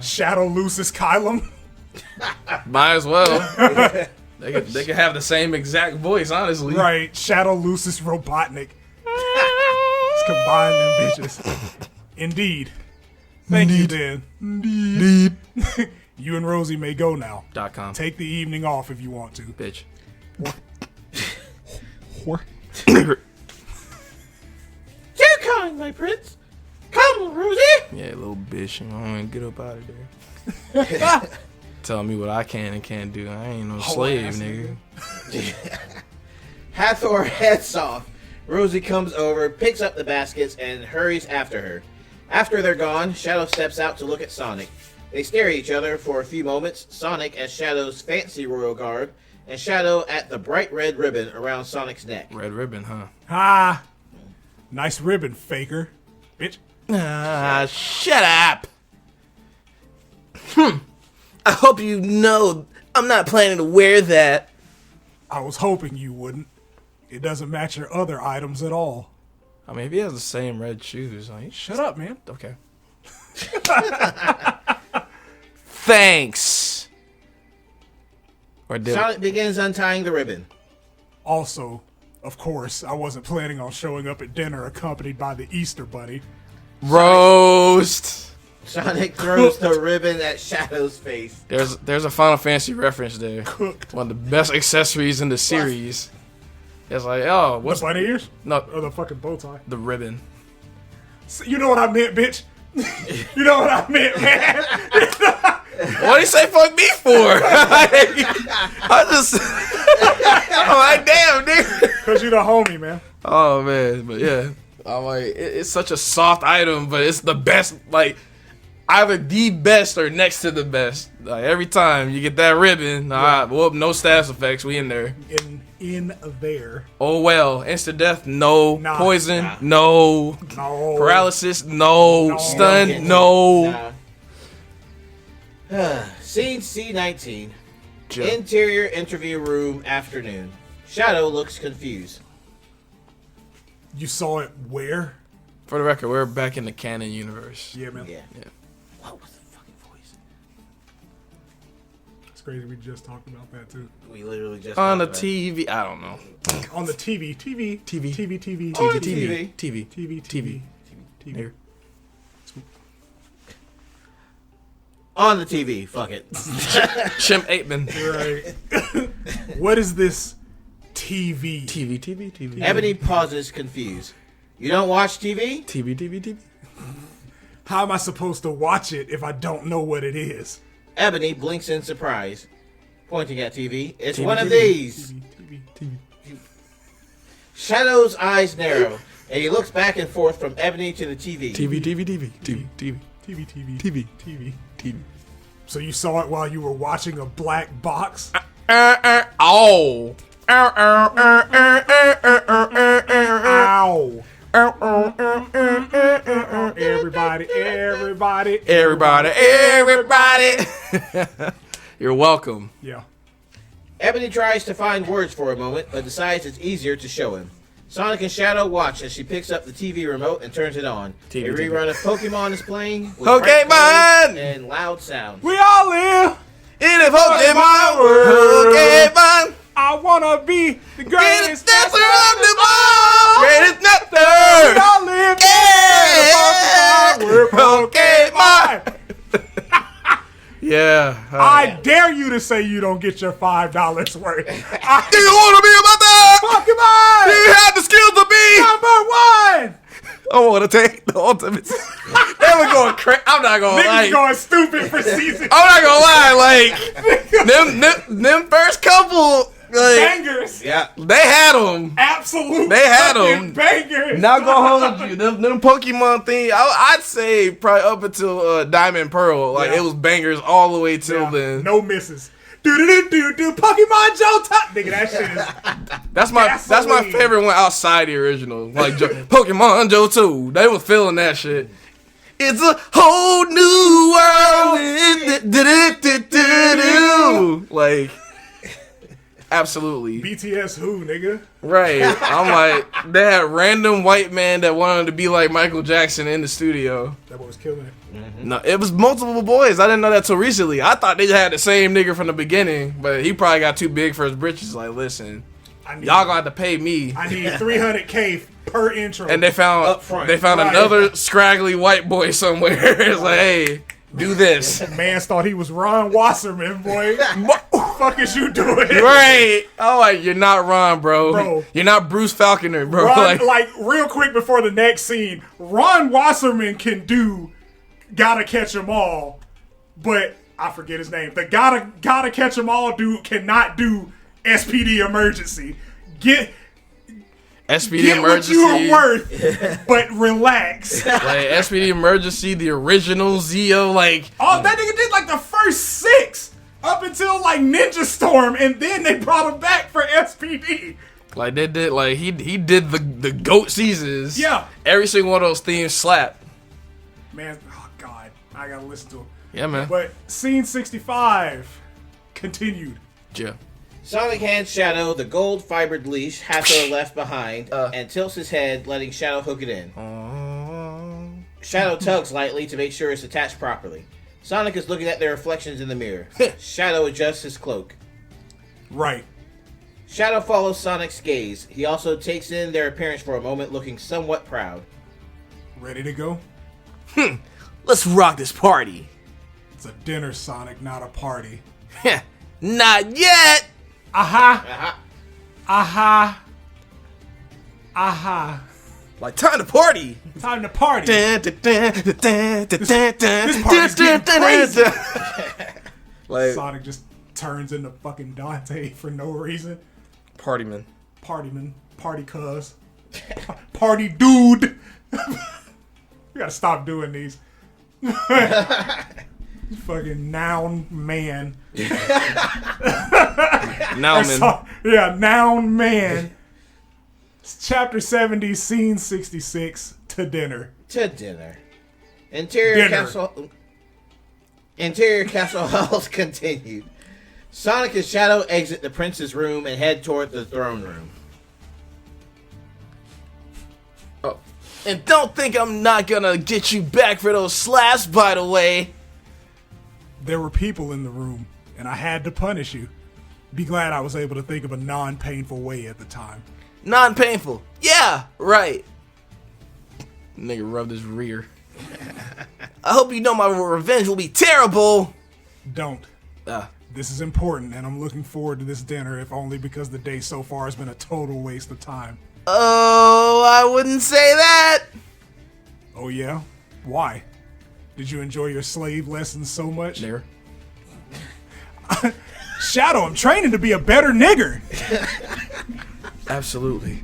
Shadow Lucis Kylum. Might as well. They could have the same exact voice, honestly. Right. Shadow Lucis Robotnik. Let's combine them bitches. Indeed. Thank you, Dan. Indeed. You and Rosie may go now. .com. Take the evening off if you want to. Bitch. Too kind, my prince. Come, Rosie. Yeah, little bitch. You know, get up out of there. Tell me what I can and can't do. I ain't no slave, nigga. Hathor heads off. Rosie comes over, picks up the baskets, and hurries after her. After they're gone, Shadow steps out to look at Sonic. They stare at each other for a few moments, Sonic as Shadow's fancy royal garb, and Shadow at the bright red ribbon around Sonic's neck. Red ribbon, huh? Ah. Nice ribbon, faker. Bitch. Ah, shut up. I hope you know I'm not planning to wear that. I was hoping you wouldn't. It doesn't match your other items at all. I mean, if he has the same red shoes, like, Shut up, man. okay. Thanks. Or did Sonic begins untying the ribbon. Also, of course, I wasn't planning on showing up at dinner accompanied by the Easter Bunny. roast. Sonic throws the ribbon at Shadow's face. There's a Final Fantasy reference there. Cooked. One of the best accessories in the series. It's like, oh, what's The bunny ears? no Or the fucking bow tie? the ribbon? You know what I meant, bitch. You know what I meant, man. What do you say fuck me for? I just I'm like, damn, nigga. Because you the homie, man. Oh man, but yeah, I'm like, it's such a soft item, but it's the best. Like either the best or next to the best. Like every time you get that ribbon, all right, well, no status effects, we in there. In there. Oh well, instant death, no. Nah. Poison, Nah. no. No. Paralysis, no. No. Stun, no. Scene C19. Joe. Interior interview room afternoon. Shadow looks confused. You saw it where? For the record, we're back in the canon universe. Yeah, man. Yeah. Yeah. What was the fucking voice? It's crazy we just talked about that, too. We literally just On the talked about it. TV, I don't know. On the TV. TV. TV. Here. On the TV. Fuck it. Shim Aitman. Right. What is this TV? TV. Ebony pauses, confused. You don't watch TV? TV. How am I supposed to watch it if I don't know what it is? Ebony blinks in surprise, pointing at TV. It's TV, one of TV. these. TV. Shadow's eyes narrow, and he looks back and forth from Ebony to the TV. TV. So you saw it while you were watching a black box? Oh. Ow. Everybody. You're welcome. Yeah. Ebony tries to find words for a moment, but decides it's easier to show him. Sonic and Shadow watch as she picks up the TV remote and turns it on. TV. A rerun of Pokemon is playing with Pokemon! bright colors and loud sounds. We all live. In a Pokemon world, Pokemon. I wanna be the Greatest greatest dancer dancer of them all. Greatest We nectar. all live. Yeah. in a Pokemon. Yeah. I dare you to say you don't get your $5 worth. Do you want to be about that? Pokemon Do you have the skills to be? number 1. I want to take the ultimate. They were going crazy. I'm not going to lie. Niggas going stupid for season. I'm not going to lie. Like, them first couple, like, Bangers. Yeah. they had them. Absolute They had fucking 'em. bangers. Not gonna hold you. Them Pokemon thing, I'd say probably up until Diamond Pearl. Like, Yeah. it was bangers all the way till Yeah, then. no misses. Do Pokemon Joe Top. Nigga, that shit is That's my gasoline. favorite one outside the original. Like Pokemon Johto. They were feeling that shit. It's a whole new world. Like, absolutely. BTS who, nigga? Right. I'm like, they had random white man that wanted to be like Michael Jackson in the studio. That boy was killing it. No, it was multiple boys. I didn't know that till recently. I thought they had the same nigga from the beginning, but he probably got too big for his britches. Like, listen, I need, y'all gonna have to pay me. I need 300K per intro. And they found Up front. they found Right. another scraggly white boy somewhere. It's like, hey, do this. Mans thought he was Ron Wasserman, boy. What the fuck is you doing? Right. Oh, like, you're not Ron, bro. Bro. You're not Bruce Falconer, bro. Ron, like, real quick before the next scene, Ron Wasserman can do Gotta Catch 'Em All, but I forget his name. The Gotta Catch 'Em All dude cannot do SPD Emergency. Get SPD what Emergency. you are worth, but relax. Like, SPD Emergency, the original Zeo, like, Oh, that nigga did like the first 6 up until like Ninja Storm, and then they brought him back for SPD. like they did, like, he did the GOAT seasons. Yeah. Every single one of those themes slap. Man, oh god, I gotta listen to him. Yeah, man. But scene 65 continued. Yeah. Sonic hands Shadow the gold fibered leash Hathor left behind and tilts his head, letting Shadow hook it in. Shadow tugs lightly to make sure it's attached properly. Sonic is looking at their reflections in the mirror. Shadow adjusts his cloak. Right. Shadow follows Sonic's gaze. He also takes in their appearance for a moment, looking somewhat proud. Ready to go? Let's rock this party. It's a dinner, Sonic, not a party. Not yet. Aha! Aha. Aha! Aha! Like, time to party. Time to party. This party's getting crazy. Like, Sonic just turns into fucking Dante for no reason. partyman. Partyman. Party cuz. Party dude. We gotta stop doing these. Fucking noun man. Now, man. Yeah, noun man. It's chapter 70, scene 66, to dinner. To dinner. Interior Dinner. castle halls continued. Sonic and Shadow exit the prince's room and head toward the throne room. Oh. And don't think I'm not gonna get you back for those slaps, by the way. There were people in the room, and I had to punish you. Be glad I was able to think of a non-painful way at the time. Non-painful. Yeah, right. Nigga rubbed his rear. I hope you know my revenge will be terrible. Don't. Uh, This is important, and I'm looking forward to this dinner, if only because the day so far has been a total waste of time. oh, I wouldn't say that. Oh yeah? Why? Did you enjoy your slave lessons so much? Nigger. Shadow, I'm training to be a better nigger. Absolutely.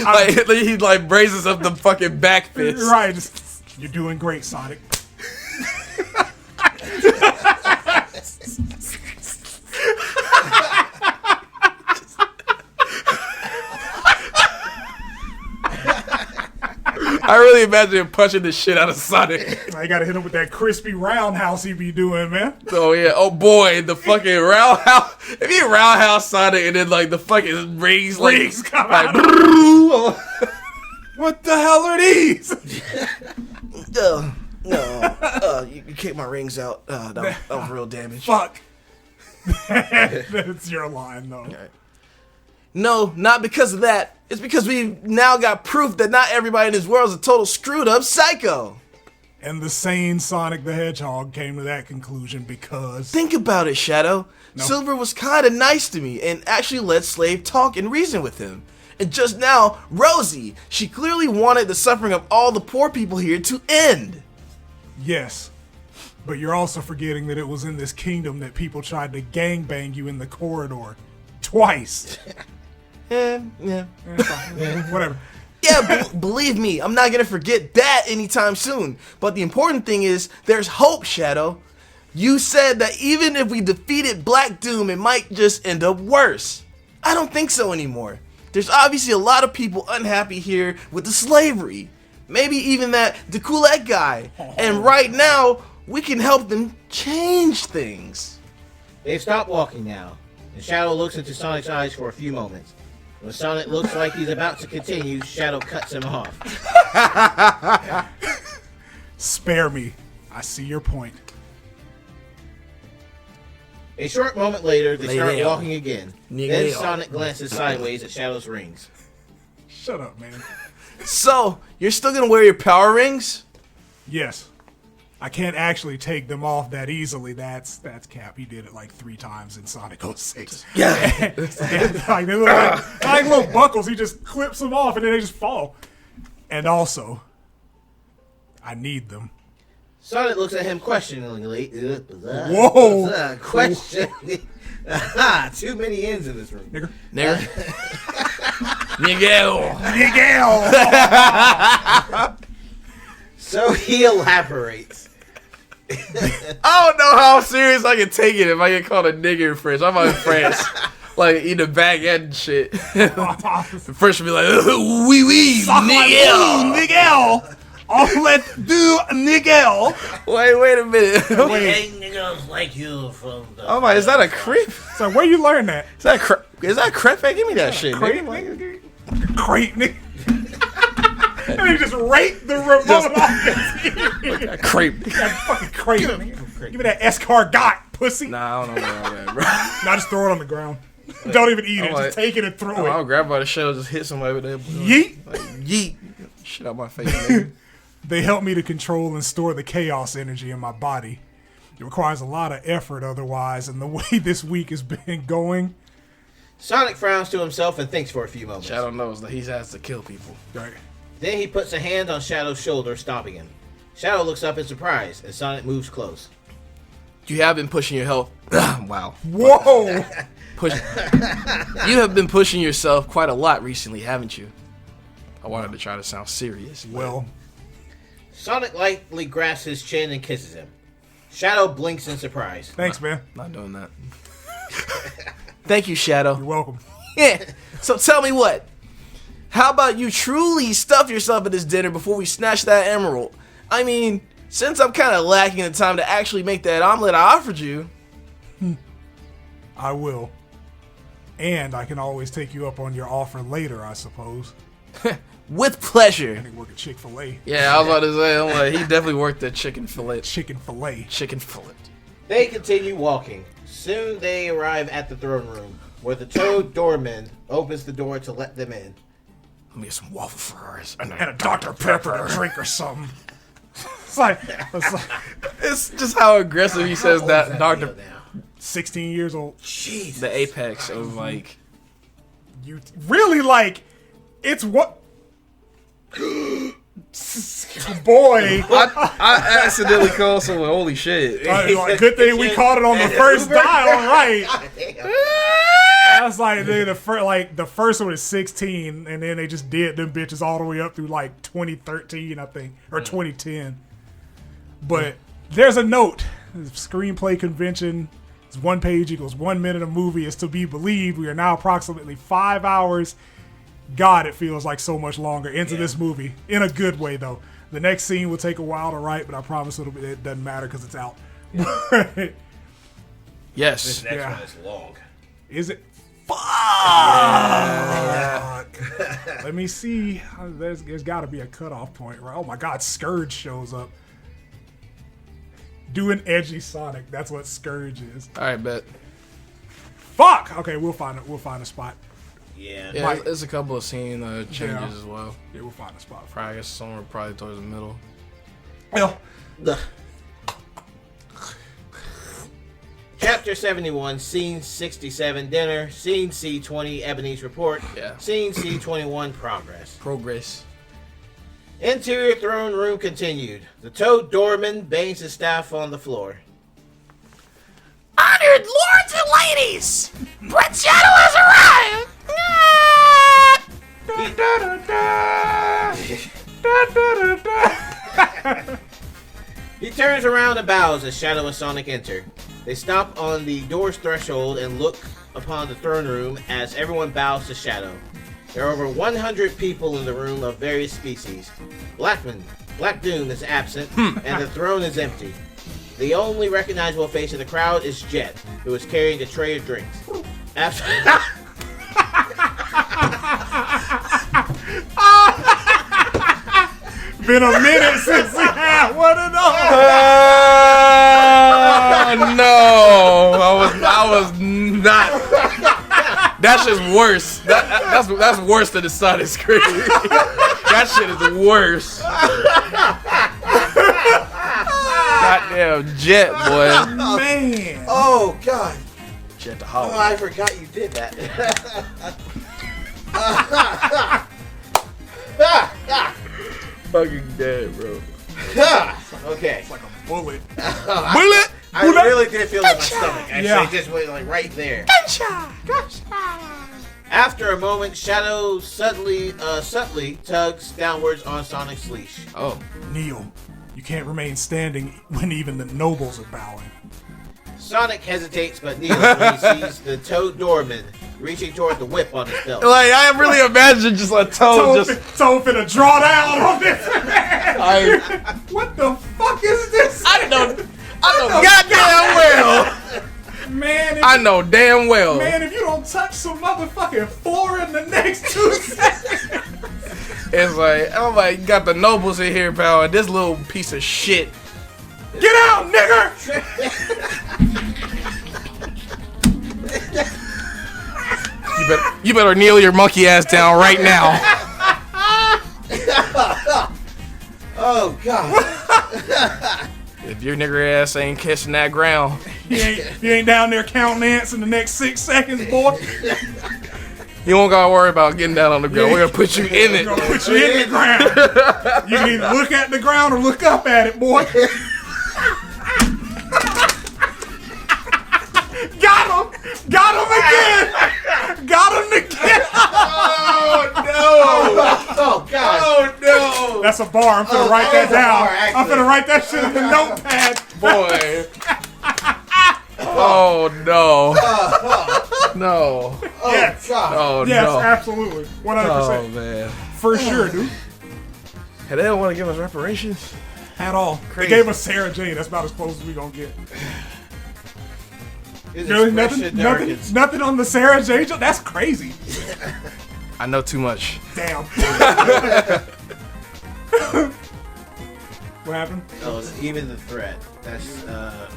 Like, he like raises up the fucking back fist. Right, just, you're doing great, Sonic. I really imagine him punching the shit out of Sonic. I gotta hit him with that crispy roundhouse he be doing, man. Oh yeah, oh boy, the fucking roundhouse. If you roundhouse Sonic and then like the fucking rings come like out. What the hell are these? You kicked my rings out. That was real damage. Fuck. That's your line, though. Right. No, not because of that. It's because we've now got proof that not everybody in this world is a total screwed up psycho. And the sane Sonic the Hedgehog came to that conclusion because... Think about it, Shadow. No. Silver was kind of nice to me and actually let Slave talk and reason with him. And just now, Rosie, she clearly wanted the suffering of all the poor people here to end. Yes. But you're also forgetting that it was in this kingdom that people tried to gangbang you in the corridor. Twice. Yeah. Whatever. Yeah, believe me, I'm not going to forget that anytime soon. But the important thing is, there's hope, Shadow. You said that even if we defeated Black Doom, it might just end up worse. I don't think so anymore. There's obviously a lot of people unhappy here with the slavery. Maybe even that Dekulek guy. And right now, we can help them change things. They've stopped walking now, and Shadow looks into Sonic's eyes for a few moments. When Sonic looks like he's about to continue, Shadow cuts him off. Spare me. I see your point. A short moment later, they start Nigga. walking again. Nigga. Then Sonic glances sideways at Shadow's rings. Shut up, man. So, you're still going to wear your power rings? Yes. I can't actually take them off that easily. That's Cap. He did it like 3 times in Sonic 06. Yeah. Like, they look like little buckles. He just clips them off and then they just fall. And also, I need them. Sonic looks at him questioningly. Whoa. Questioning. Too many ends in this room. Nigger. Miguel. So he elaborates. I don't know how serious I can take it if I get called a nigger in French. I'm in France. Like, eat a baguette and shit. The French would be like, oui, oui, Miguel. Omelette du Nigel. Wait a minute. Hey, niggas like you from the... Oh my, is that a creep? So where you learn that? Is that crepe? Give me that shit, Crepe, nigga. nigga. Crepe, nigga. And he just raped the remote off. Crepe. That fucking crepe, nigga. Give me that escargot, pussy. Nah, I don't know about that, bro. Now just throw it on the ground. Don't even eat it. like- Just take it and throw I'll it. grab by the shell, just hit somebody with that. Yeet. Like, yeet. Shit out my face, nigga. They help me to control and store the chaos energy in my body. It requires a lot of effort otherwise, and the way this week has been going. Sonic frowns to himself and thinks for a few moments. Shadow knows that he has to kill people. Right. Then he puts a hand on Shadow's shoulder, stopping him. Shadow looks up in surprise, and Sonic moves close. You have been pushing your health. Wow. Whoa! You have been pushing yourself quite a lot recently, haven't you? I wanted to try to sound serious. but- Well, Sonic lightly grasps his chin and kisses him. Shadow blinks in surprise. thanks, man. Not doing that. Thank you, Shadow. You're welcome. Yeah. So tell me what? How about you truly stuff yourself at this dinner before we snatch that emerald? I mean, since I'm kind of lacking the time to actually make that omelet I offered you. I will. And I can always take you up on your offer later, I suppose. With pleasure. I work at Chick-fil-A. Yeah, I was about to say, I'm like, he definitely worked at chicken fillet. Chicken fillet. Chicken fillet. They continue walking. Soon they arrive at the throne room, where the Toad doorman opens the door to let them in. Let me get some waffle fries. And a Dr. Pepper to drink or something. It's just how aggressive he says that, Dr. Now. 16 years old. Jesus. The apex of, like... You really like, it's what... Boy. I accidentally called someone, holy shit. Good thing we caught it on the first dial, right? I was like, dude, the first one is 16, and then they just did them bitches all the way up through like 2013, I think, or 2010. But there's a note. Screenplay convention is 1 page equals 1 minute. A movie is to be believed. We are now approximately 5 hours God, it feels like so much longer into this movie. In a good way, though. The next scene will take a while to write, but I promise it doesn't matter because it's out. Yes. This next one is long. Is it? Fuck! Let me see. There's got to be a cutoff point, right? Oh my God, Scourge shows up. Do an edgy Sonic. That's what Scourge is. All right, bet. Fuck! Okay, we'll find a spot. Yeah. Yeah, there's a couple of scene changes as well. Yeah, we'll find a spot. Probably, I guess somewhere probably towards the middle. Well, Chapter 71, Scene 67, Dinner. Scene C20, Ebony's Report. Yeah. Scene C21, Progress. Progress. Interior throne room continued. The Toad Doorman bangs his staff on the floor. Honored lords and ladies, Prince Shadow has arrived. He turns around and bows as Shadow and Sonic enter. They stop on the door's threshold and look upon the throne room as everyone bows to Shadow. There are over 100 people in the room of various species. Black Doom is absent, and the throne is empty. The only recognizable face in the crowd is Jet, who is carrying a tray of drinks. After... been a minute since we had one of those. No, I was not. That's just worse. That's worse than the Sonic screen. That shit is worse. Goddamn Jet, boy. Man. Oh, God. Jet the Oh, Hollow. I forgot you did that. Fucking dead, bro. Okay. It's like a bullet. Bullet. I really did feel it in my stomach. Actually, Yeah. just went like right there. After a moment, Shadow subtly tugs downwards on Sonic's leash. Oh. Neil, you can't remain standing when even the nobles are bowing. Sonic hesitates but kneels when he sees the Toad Doorman reaching toward the whip on his belt. Like, I really imagine just a Toad just... Toad finna draw down on this man. I What the fuck is this? know goddamn well. Man, I know damn well. Man, if you don't touch some motherfucking floor in the next 2 seconds. It's like, oh my, you got the nobles in here, pal, and this little piece of shit. Get out, nigger! You better kneel your monkey ass down right now. Oh, God. If your nigger ass ain't kissing that ground, You ain't down there counting ants in the next 6 seconds, boy. you don't gotta worry about getting down on the ground. We're gonna put you in it. We're gonna put you in the ground. You can either look at the ground or look up at it, boy. Got him! Got him again! Got him again! Oh no! Oh, God. Oh no! That's a bar. I'm finna write that that is a down. bar, actually. I'm finna write that shit in the notepad. Boy. Oh no. No. Oh, Yes. God. Oh Yes, no. absolutely. 100%. Oh man. For sure, dude. Hey, they don't want to give us reparations. At all. Crazy. They gave us Sarah Jane. That's about as close as we gonna get. His Really? expression darkens. Nothing on the Sarah Jane? That's crazy. I know too much. Damn. What happened? Oh, even the threat. That's, I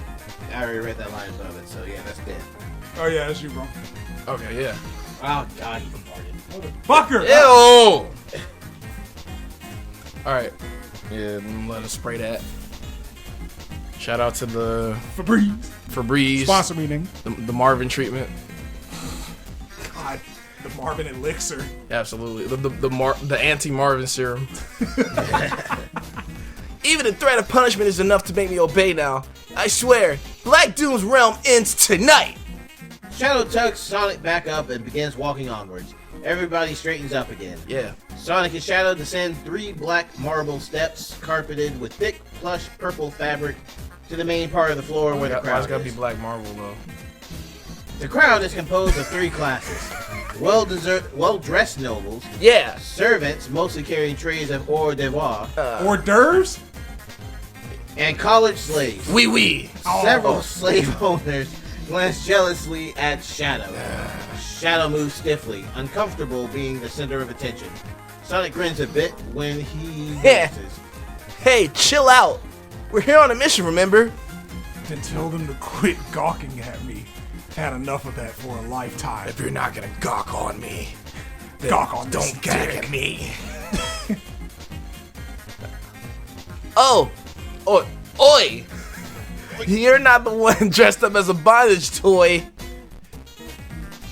already read that line above it, so yeah, that's dead. Oh, yeah, that's you, bro. Okay, yeah. Oh, God, you farted. Fucker! Ew! Alright. Yeah, let us spray that. Shout out to the Febreze. Sponsor me, nigga. The Marvin treatment. God, the Marvin Elixir. Absolutely. The anti-Marvin serum. Even the threat of punishment is enough to make me obey now. I swear, Black Doom's realm ends tonight. Shadow tugs Sonic back up and begins walking onwards. Everybody straightens up again. Yeah. Sonic and Shadow descend 3 black marble steps carpeted with thick, plush purple fabric to the main part of the floor where the Why's crowd gotta be is. Black Marvel though? The crowd is composed of 3 classes. well-dressed nobles, Yeah. servants, mostly carrying trays of hors d'oeuvre, Hors d'oeuvres? and college slaves. Wee. Several slave owners glance jealously at Shadow. Shadow moves stiffly, uncomfortable being the center of attention. Sonic grins a bit when he Yeah. notices. Hey, chill out. We're here on a mission, remember? Then tell them to quit gawking at me. Had enough of that for a lifetime. If you're not gonna gawk on me, then Gawk on this don't gag dick. at me. Oh, oi! You're not the one dressed up as a bondage toy.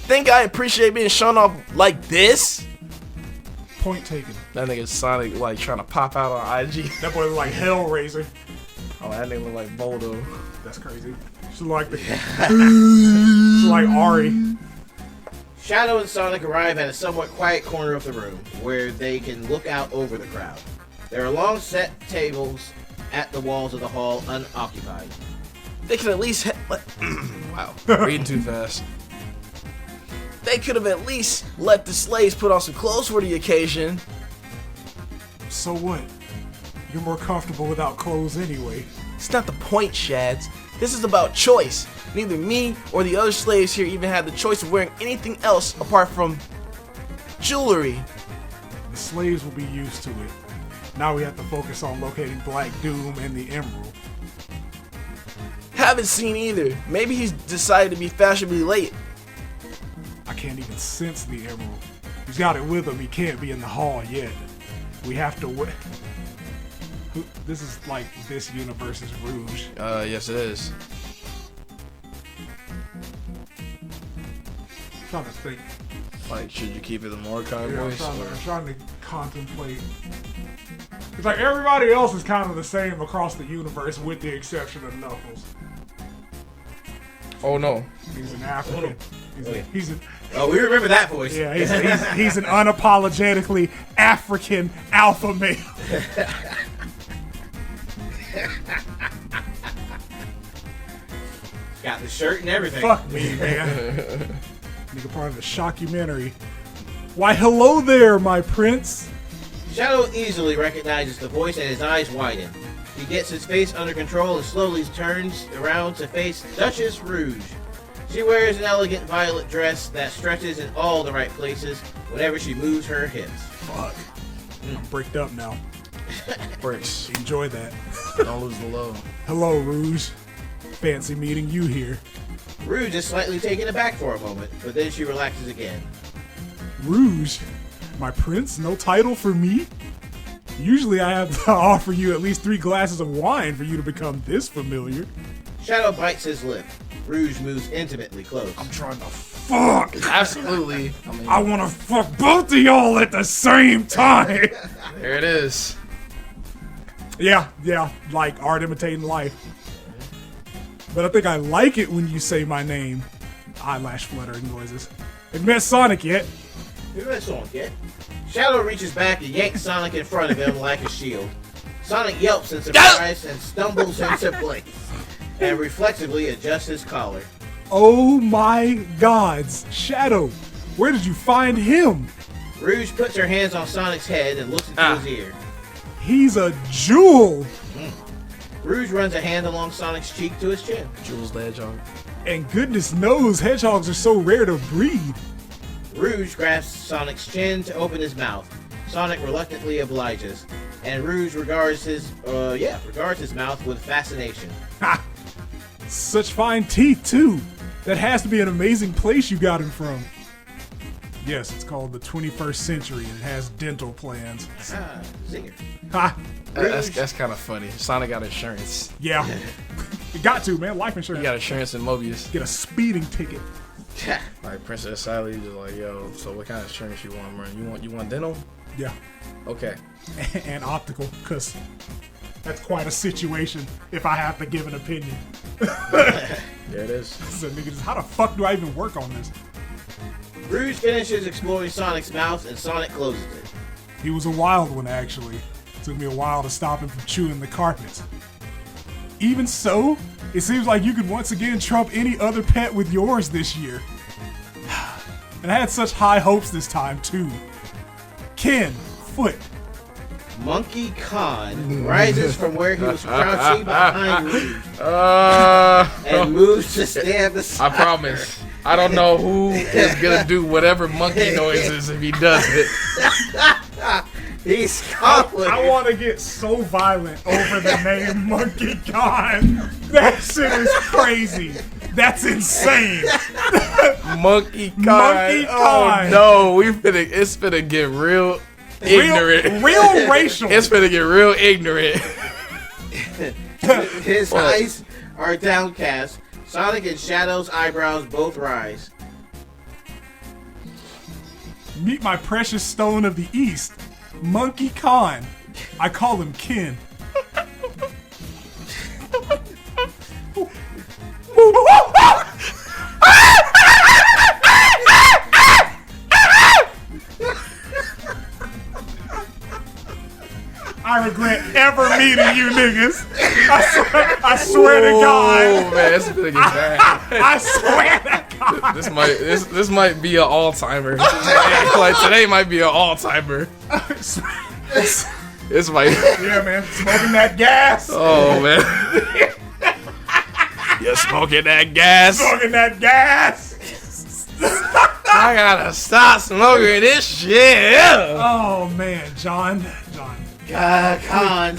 Think I appreciate being shown off like this? Point taken. That nigga Sonic like trying to pop out on IG. That boy look like Hellraiser. Oh, that nigga look like Boldo. That's crazy. She's like the. She's like Ari. Shadow and Sonic arrive at a somewhat quiet corner of the room where they can look out over the crowd. There are long set tables at the walls of the hall unoccupied. They could at least wow, reading too fast. They could have at least let the slaves put on some clothes for the occasion. So what? You're more comfortable without clothes anyway. It's not the point, Shads. This is about choice. Neither me or the other slaves here even had the choice of wearing anything else apart from jewelry. The slaves will be used to it. Now we have to focus on locating Black Doom and the Emerald. Haven't seen either. Maybe he's decided to be fashionably late. I can't even sense the Emerald. He's got it with him. He can't be in the hall yet. We have to wait. This is like this universe's Rouge. Yes it is. I'm trying to think. Like, should you keep it in Mordecai Yeah, voice? I'm trying to contemplate. It's like everybody else is kind of the same across the universe with the exception of Knuckles. Oh no. He's an African. He's an Oh, we remember that voice. yeah, he's an unapologetically African alpha male. Got the shirt and everything. Fuck me, man. Nigga part of the shockumentary. Why, hello there, my prince. Shadow easily recognizes the voice and his eyes widen. He gets his face under control and slowly turns around to face Duchess Rouge. She wears an elegant violet dress that stretches in all the right places whenever she moves her hips. Fuck. I'm bricked up now. Bricks. Enjoy that. Don't lose the low. Hello, Rouge. Fancy meeting you here. Rouge is slightly taken aback for a moment, but then she relaxes again. Rouge? My prince? No title for me? Usually I have to offer you at least 3 glasses of wine for you to become this familiar. Shadow bites his lip. Rouge moves intimately close. I'm trying to fuck. Absolutely. I mean, I want to fuck both of y'all at the same time. there it is. Yeah, like art imitating life. But I think I like it when you say my name. Eyelash fluttering noises. Have you met Sonic yet? Who met Sonic yet? Shadow reaches back and yanks Sonic in front of him like a shield. Sonic yelps in surprise and stumbles into place, and reflexively adjusts his collar. Oh my gods. Shadow, where did you find him? Rouge puts her hands on Sonic's head and looks into his ear. He's a jewel. Rouge runs a hand along Sonic's cheek to his chin. Jules the Hedgehog. And goodness knows hedgehogs are so rare to breed. Rouge grasps Sonic's chin to open his mouth. Sonic reluctantly obliges, and Rouge regards his mouth with fascination. Ha! Such fine teeth too. That has to be an amazing place you got him from. Yes, it's called the 21st Century and it has dental plans. Ah, zinger. Ha! That's kind of funny. Sonic got insurance. Yeah. You got to, man. Life insurance. He got insurance in Mobius. Get a speeding ticket. Like Princess Sally, just like, yo. So what kind of insurance you want, man? You want dental? Yeah. Okay. And optical, because that's quite a situation if I have to give an opinion. There it is. So niggas, how the fuck do I even work on this? Rouge finishes exploring Sonic's mouth and Sonic closes it. He was a wild one, actually. Took me a while to stop him from chewing the carpets. Even so, it seems like you could once again trump any other pet with yours this year. And I had such high hopes this time, too. Ken, foot. Monkey Khan rises from where he was crouching behind Rouge and moves to stab the I promise. I don't know who is gonna do whatever monkey noises if he does it. He's confident. I want to get so violent over the name Monkey Khan. That shit is crazy. That's insane. Monkey Khan. Monkey Oh Khan. no, it's finna get real ignorant. Real racial. It's finna get real ignorant. His eyes are downcast. Sonic and Shadow's eyebrows both rise. Meet my precious stone of the East, Monkey Khan. I call him Ken. I regret ever meeting you niggas. I swear to God. Oh man, it's gonna get bad. I swear to God. This might be an all-timer. Like today might be an all-timer. This might. Yeah, man. Smoking that gas. Oh man. You're smoking that gas. Smoking that gas. I gotta stop smoking this shit. Oh man, John.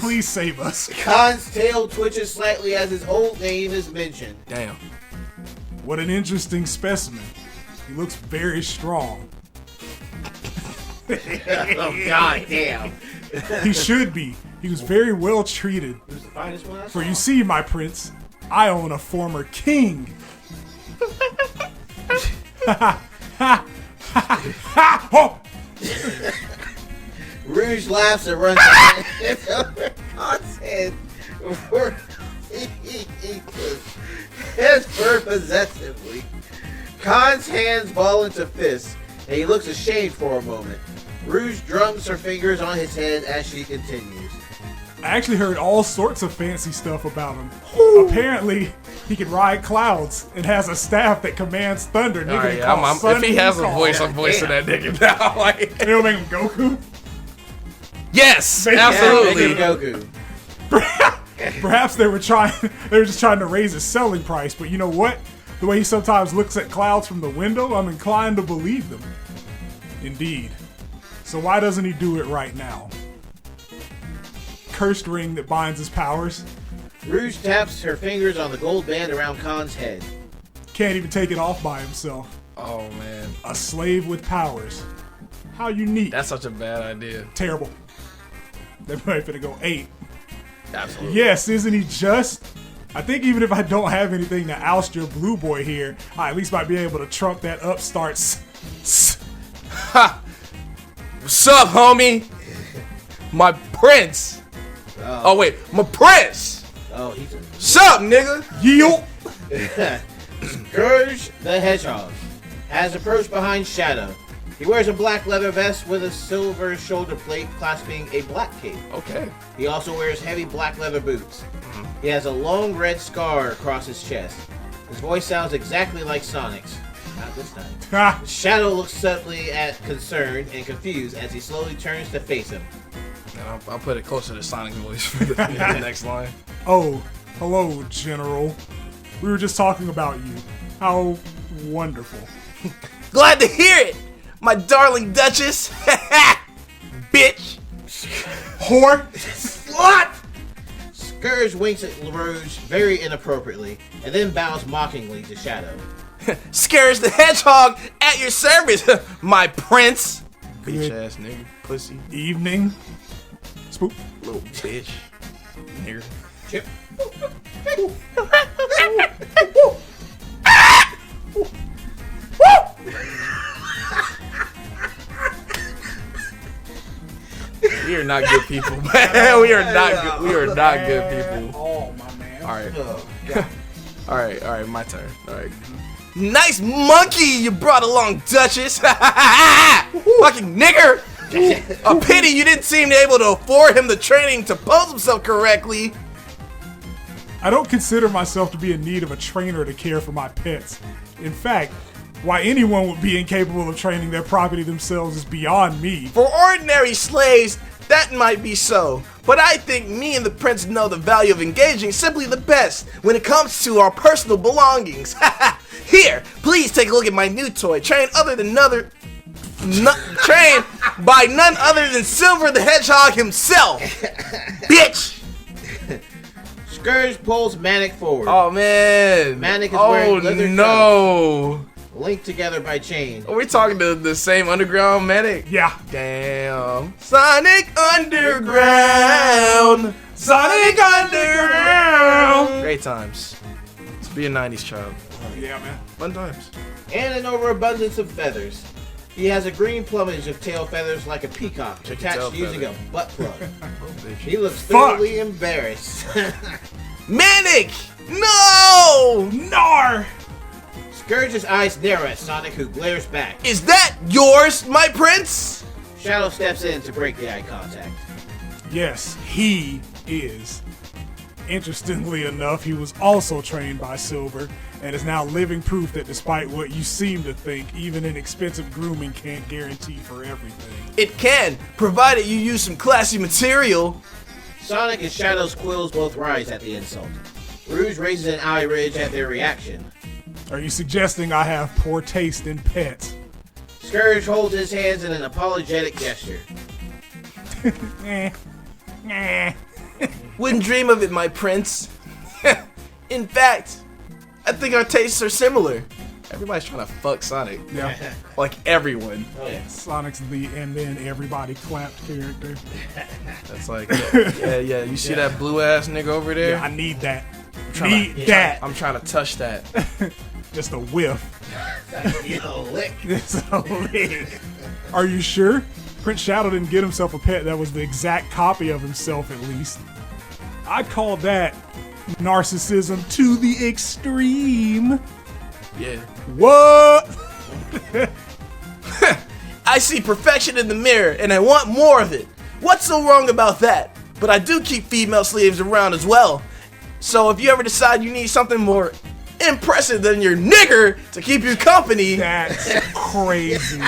Please save us. Khan's tail twitches slightly as his old name is mentioned. Damn. What an interesting specimen. He looks very strong. Oh god damn. He should be. He was very well treated. Who's the finest one I saw? For you see, my prince, I own a former king. Oh! Rouge laughs and runs over Khan's head before he his fur possessively. Khan's hands ball into fists, and he looks ashamed for a moment. Rouge drums her fingers on his head as she continues. I actually heard all sorts of fancy stuff about him. Apparently, he can ride clouds and has a staff that commands thunder. Nigga, Alright, they call if he has a Sun voice, Wukong. I'm voicing that nigga now. Like, They don't make him Goku? yes, Yeah, absolutely. Yeah, Goku. Perhaps they were just trying to raise his selling price, but you know what? The way he sometimes looks at clouds from the window, I'm inclined to believe them. Indeed. So why doesn't he do it right now? Cursed ring that binds his powers. Rouge taps her fingers on the gold band around Khan's head. Can't even take it off by himself. Oh man, A slave with powers. How unique. that's such a bad idea. Terrible. They're probably finna go 8. Absolutely. Yes, isn't he just? I think even if I don't have anything to oust your blue boy here, I at least might be able to trump that upstart's. What's up, homie? My prince. Oh wait, my prince. Oh, he's a What's up, nigga? Yield! Scourge the Hedgehog has approached behind Shadow. He wears a black leather vest with a silver shoulder plate clasping a black cape. Okay. He also wears heavy black leather boots. He has a long red scar across his chest. His voice sounds exactly like Sonic's. Not this time. Ha! Shadow looks suddenly concerned and confused as he slowly turns to face him. And I'll put it closer to Sonic's voice for the next line. Oh, hello, General. We were just talking about you. How wonderful. Glad to hear it, my darling Duchess. Bitch. Whore! Slut. Scourge winks at Rouge very inappropriately and then bows mockingly to Shadow. Scares the Hedgehog at your service, my prince. Good Bitch ass nigga, pussy, evening. Spook. little bitch, nigga. Chip. We are not good people, man. We are not good. We are not good people. Oh, my man. All right. Oh, God. All right, my turn. All right. Nice monkey you brought along, Duchess. Fucking nigger. A pity you didn't seem able to afford him the training to pose himself correctly. I don't consider myself to be in need of a trainer to care for my pets. In fact, Why anyone would be incapable of training their property themselves is beyond me. For ordinary slaves, that might be so. But I think me and the prince know the value of engaging simply the best when it comes to our personal belongings. Here, please take a look at my new toy, trained by none other than Silver the Hedgehog himself. Bitch! Scourge pulls Manic forward. Oh man. Manic is wearing leather no. linked together by chain. Are we talking to the same underground Manic? Yeah. Damn. Sonic Underground. Sonic Underground. Great times. Let's be a 90s child. Yeah, man. Fun times. And an overabundance of feathers. He has a green plumage of tail feathers like a peacock, Check your tail attached using feather. a butt plug. Oh, He looks Fuck. thoroughly embarrassed. Manic! No! Nar! Scourge's eyes narrow at Sonic, who glares back. Is that yours, my prince? Shadow steps in to break the eye contact. Yes, he is. Interestingly enough, he was also trained by Silver and is now living proof that despite what you seem to think, even an expensive grooming can't guarantee for everything. It can, provided you use some classy material. Sonic and Shadow's quills both rise at the insult. Rouge raises an eye ridge at their reaction. Are you suggesting I have poor taste in pets? Scourge holds his hands in an apologetic gesture. Wouldn't dream of it, my prince. In fact, I think our tastes are similar. Everybody's trying to fuck Sonic. Yeah. Like everyone. Oh yeah. Sonic's the and then everybody clapped character. That's like, yeah. You see that blue ass nigga over there? Yeah, I need that. trying Need that. I'm trying to touch that. Just a whiff. You know, lick. Just a lick. Are you sure? Prince Shadow didn't get himself a pet that was the exact copy of himself, at least. I'd call that narcissism to the extreme. Yeah. What? I see perfection in the mirror, and I want more of it. What's so wrong about that? But I do keep female slaves around as well. So if you ever decide you need something more impressive than your nigger to keep you company... That's crazy.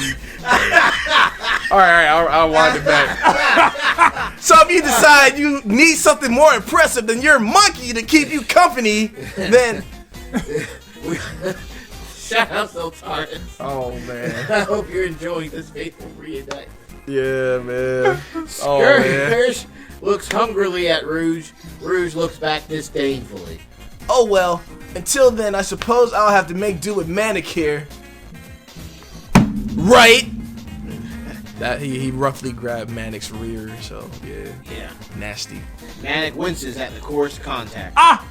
Alright, I'll wind it back. So if you decide you need something more impressive than your monkey to keep you company, then... Shout out ZELTARIS. Oh, man. I hope you're enjoying this faithful reunite. Yeah, man. Oh, man. Scourge looks hungrily at Rouge. Rouge looks back disdainfully. Oh, well. Until then, I suppose I'll have to make do with Manic here. Right? That he roughly grabbed Manic's rear, so yeah. Yeah. Nasty. Manic winces at the coarse contact. Ah!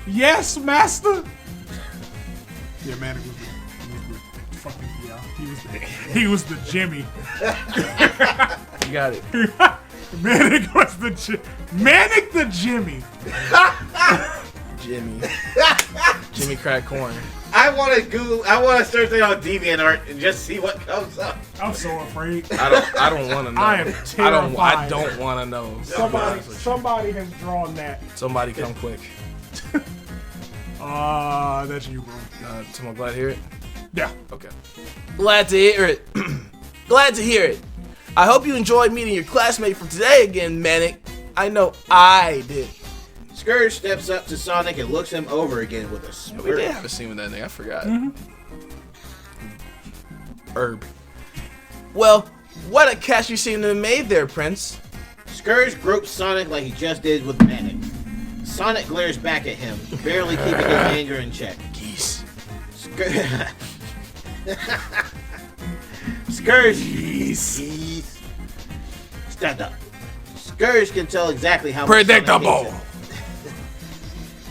Yes, master? Yeah, Manic was the fucking, yeah. He was the Jimmy. You got it. Manic was the Manic the Jimmy. Jimmy crack corn. I want to search it on DeviantArt and just see what comes up. I'm so afraid. I don't want to know. I am I terrified. don't want to know. Somebody has drawn that. Somebody come quick. That's you, bro. I'm glad to hear it. Yeah. Okay. Glad to hear it. Glad to hear it. I hope you enjoyed meeting your classmate from today again, Manic. I know I did. Scourge steps up to Sonic and looks him over again with a We smirk. did have a scene with that nigga. I forgot. Herb. Well, what a catch you seem to have made there, Prince. Scourge gropes Sonic like he just did with Manic. Sonic glares back at him, barely keeping his anger in check. Geese. Scourge. Stand up. Scourge can tell exactly how much Sonic Predictable. hates him.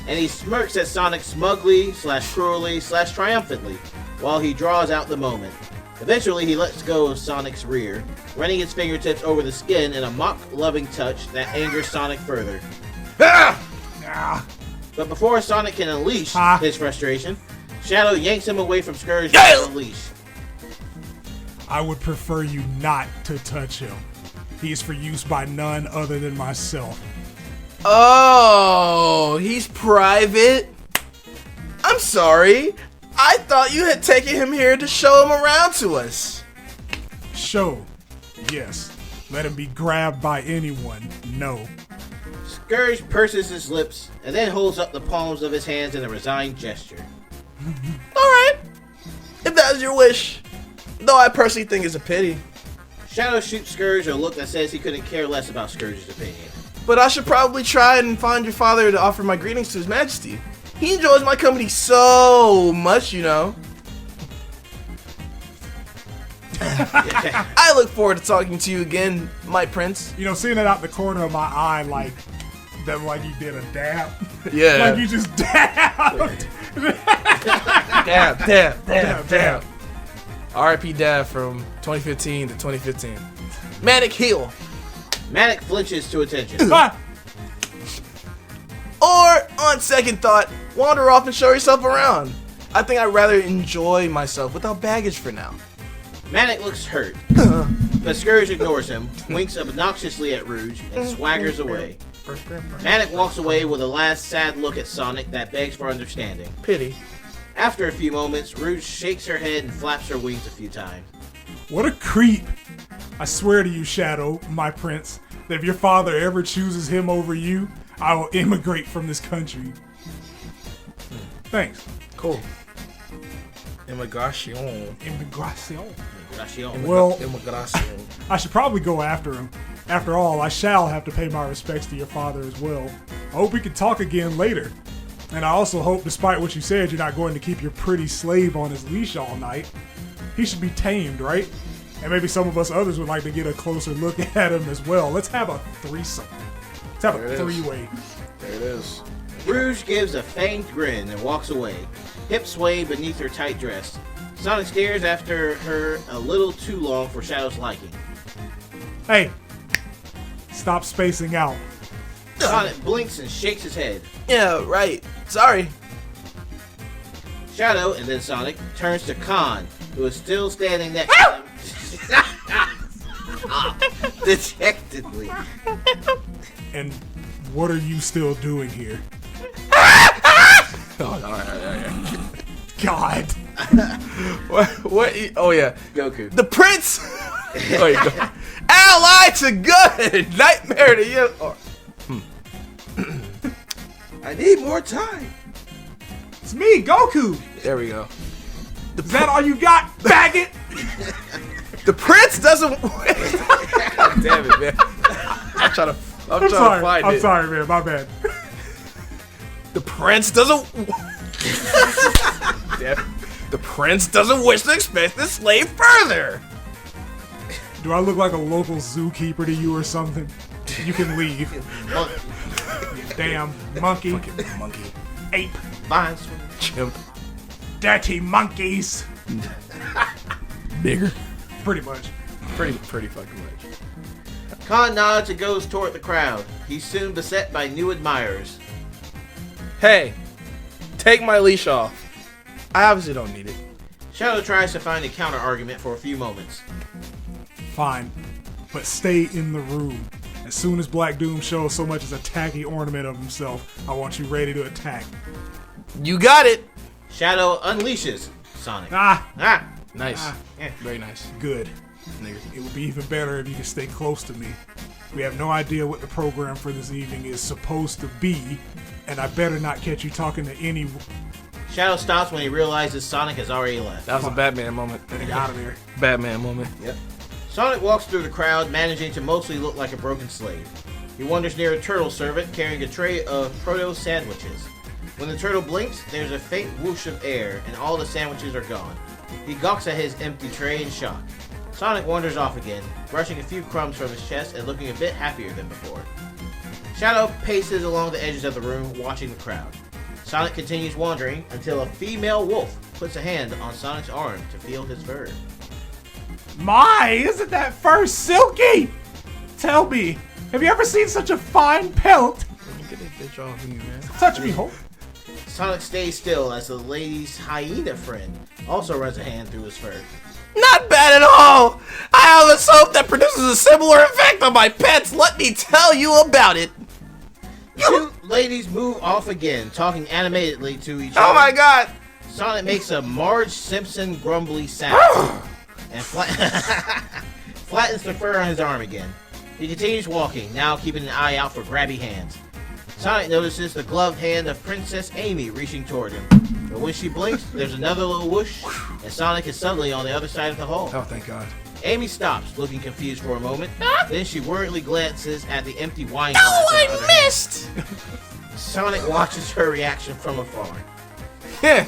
And he smirks at Sonic smugly, /cruelly, /triumphantly, while he draws out the moment. Eventually, he lets go of Sonic's rear, running his fingertips over the skin in a mock-loving touch that angers Sonic further. Ah. But before Sonic can unleash his frustration, Shadow yanks him away from Scourge's leash. I would prefer you not to touch him. He is for use by none other than myself. Oh, he's private? I'm sorry. I thought you had taken him here to show him around to us. Show. Yes. Let him be grabbed by anyone. No. Scourge purses his lips and then holds up the palms of his hands in a resigned gesture. Alright. If that is your wish. Though I personally think it's a pity. Shadow shoots Scourge a look that says he couldn't care less about Scourge's opinion. But I should probably try and find your father to offer my greetings to his majesty. He enjoys my company so much, you know. I look forward to talking to you again, my prince. You know, seeing it out the corner of my eye, like you did a dab. Yeah. Like you just dabbed. Dab. R.I.P. Dab from 2015 to 2015. Manic heel. Manic flinches to attention. Ah! Or, on second thought, wander off and show yourself around. I think I'd rather enjoy myself without baggage for now. Manic looks hurt, but Scourge ignores him, winks obnoxiously at Rouge, and swaggers away. Manic walks away with a last sad look at Sonic that begs for understanding. Pity. After a few moments, Rouge shakes her head and flaps her wings a few times. What a creep. I swear to you, Shadow, my prince, that if your father ever chooses him over you, I will immigrate from this country. Thanks. Cool. Immigration. Immigration. Gracias. Well, Immigration. I should probably go after him. After all, I shall have to pay my respects to your father as well. I hope we can talk again later. And I also hope, despite what you said, you're not going to keep your pretty slave on his leash all night. He should be tamed, right? And maybe some of us others would like to get a closer look at him as well. Let's have a threesome. Let's have There a it is. three-way. There it is. Rouge gives a feigned grin and walks away, hips sway beneath her tight dress. Sonic stares after her a little too long for Shadow's liking. Hey, stop spacing out. Sonic blinks and shakes his head. Yeah, right. Sorry. Shadow, and then Sonic, turns to Khan, who is still standing next to him. Dejectedly. And what are you still doing here? Oh, all right. God. What? Oh, yeah. Goku. The prince! Oh, you go. Ally to good! Nightmare to you! Or, I need more time. It's me, Goku. There we go. Is that all you got, faggot? The prince doesn't. God damn it, man! I'm trying to I'm find it. sorry, man. My bad. The prince doesn't. Damn. The prince doesn't wish to expect the slave further. Do I look like a local zookeeper to you or something? You can leave. Damn monkey. Fucking monkey. Ape. Fine. Chimp. Dirty monkeys. Bigger. Pretty much. Pretty fucking much. Khan nods and goes toward the crowd. He's soon beset by new admirers. Hey, take my leash off. I obviously don't need it. Shadow tries to find a counter argument for a few moments. Fine. But stay in the room. As soon as Black Doom shows so much as a tacky ornament of himself, I want you ready to attack. You got it. Shadow unleashes Sonic. Ah, Nice. Yeah. Very nice. good. Nigga. It would be even better if you could stay close to me. We have no idea what the program for this evening is supposed to be, and I better not catch you talking to any... Shadow stops when he realizes Sonic has already left. That was a Batman moment. Get out of there. Batman moment. Yep. Sonic walks through the crowd, managing to mostly look like a broken slave. He wanders near a turtle servant carrying a tray of proto sandwiches. When the turtle blinks, there's a faint whoosh of air, and all the sandwiches are gone. He gawks at his empty tray in shock. Sonic wanders off again, brushing a few crumbs from his chest and looking a bit happier than before. Shadow paces along the edges of the room, watching the crowd. Sonic continues wandering until a female wolf puts a hand on Sonic's arm to feel his fur. My, isn't that fur silky? Tell me, have you ever seen such a fine pelt? Get that bitch off me, man. Touch me, ho. Sonic stays still as the lady's hyena friend also runs a hand through his fur. Not bad at all. I have a soap that produces a similar effect on my pets. Let me tell you about it. The two ladies move off again, talking animatedly to each other. Oh my god. Sonic makes a Marge Simpson grumbly sound and flattens the fur on his arm again. He continues walking, now keeping an eye out for grabby hands. Sonic notices the gloved hand of Princess Amy reaching toward him. But when she blinks, there's another little whoosh, and Sonic is suddenly on the other side of the hall. Oh, thank God. Amy stops, looking confused for a moment. Then she worriedly glances at the empty wine glass. Oh, I missed! Sonic watches her reaction from afar. Heh.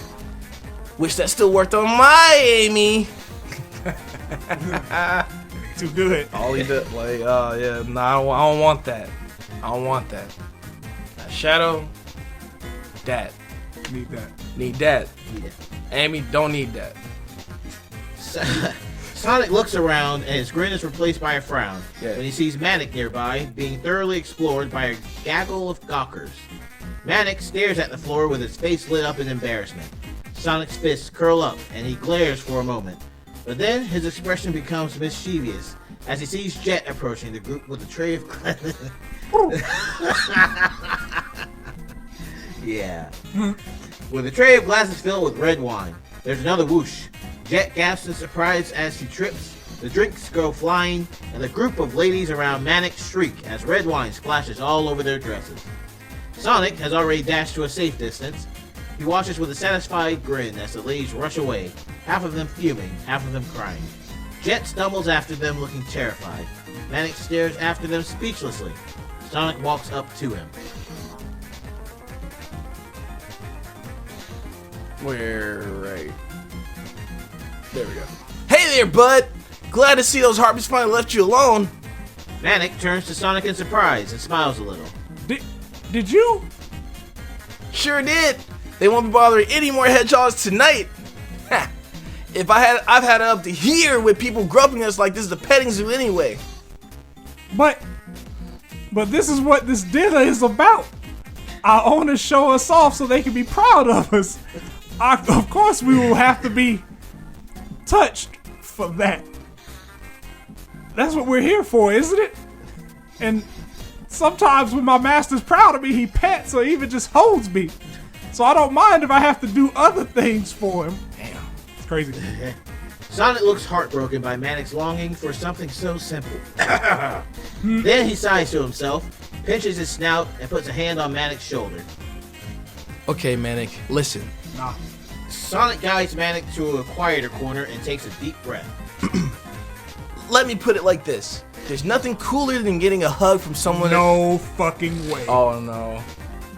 Wish that still worked on my Amy. Too good. All he did, like, yeah, nah, I don't want that. I don't want that. Shadow, that. Need that. Need that. Need it. Amy, don't need that. Sonic looks around and his grin is replaced by a frown Yeah. when he sees Manic nearby being thoroughly explored by a gaggle of gawkers. Manic stares at the floor with his face lit up in embarrassment. Sonic's fists curl up and he glares for a moment. But then his expression becomes mischievous as he sees Jet approaching the group with a tray of glasses. Yeah. With a tray of glasses filled with red wine. There's another whoosh. Jet gasps in surprise as he trips. The drinks go flying, and the group of ladies around Manic shriek as red wine splashes all over their dresses. Sonic has already dashed to a safe distance. He watches with a satisfied grin as the ladies rush away, half of them fuming, half of them crying. Jet stumbles after them looking terrified. Manic stares after them speechlessly. Sonic walks up to him. We're right. There we go. Hey there, bud! Glad to see those harpies finally left you alone. Manic turns to Sonic in surprise and smiles a little. Did you? Sure did. They won't be bothering any more hedgehogs tonight. Ha. I've had it up to here with people groping us like this is a petting zoo anyway. But this is what this dinner is about. Our owners show us off so they can be proud of us. Of course we will have to be touched for that. That's what we're here for, isn't it? And sometimes when my master's proud of me, he pets or even just holds me. So I don't mind if I have to do other things for him. Damn. It's crazy. Sonic looks heartbroken by Manic's longing for something so simple. Then he sighs to himself, pinches his snout, and puts a hand on Manic's shoulder. Okay, Manic, listen. Nah. Sonic guides Manic to a quieter corner and takes a deep breath. Let me put it like this. There's nothing cooler than getting a hug from someone. No fucking way. Oh no.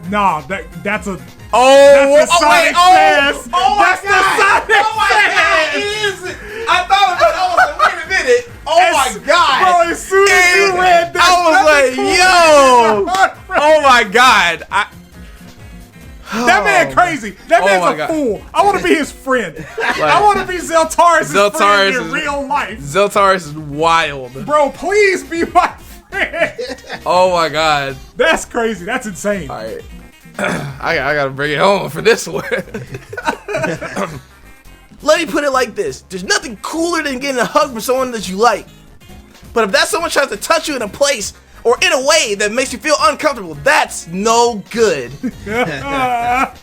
Nah, that's a Oh, that's a Sonic says. That's the Sonic says. Is it? I thought about it. I was like, wait a minute. Oh my God. Bro, as soon as you read that, I was like, yo. Oh my God. That man crazy. That man's my a God. fool. I want to be his friend. I want to be ZELTARIS' friend in is- real life. ZELTARIS is wild. Bro, please be my friend. Oh my God. That's crazy. That's insane. All right. I gotta bring it home for this one. Let me put it like this. There's nothing cooler than getting a hug from someone that you like. But if that someone tries to touch you in a place or in a way that makes you feel uncomfortable, that's no good. I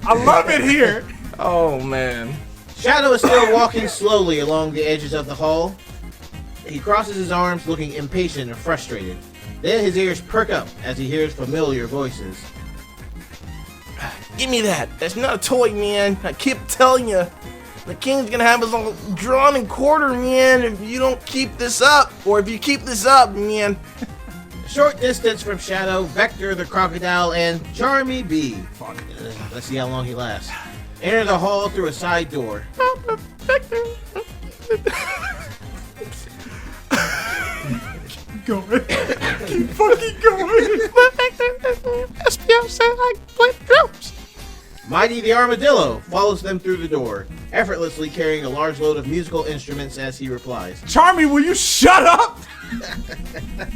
love it here. Oh, man. Shadow is still walking slowly along the edges of the hall. He crosses his arms, looking impatient and frustrated. Then his ears perk up as he hears familiar voices. Give me that. That's not a toy, man. I keep telling you. The king's gonna have us all drawn and quartered, man, if you don't keep this up. Or if you keep this up, man. A short distance from Shadow, Vector the Crocodile and Charmy B. Let's see how long he lasts. Enter the hall through a side door. Going. Keep fucking going. SPO said I play drums. Mighty the Armadillo follows them through the door, effortlessly carrying a large load of musical instruments as he replies. Charmy, will you shut up?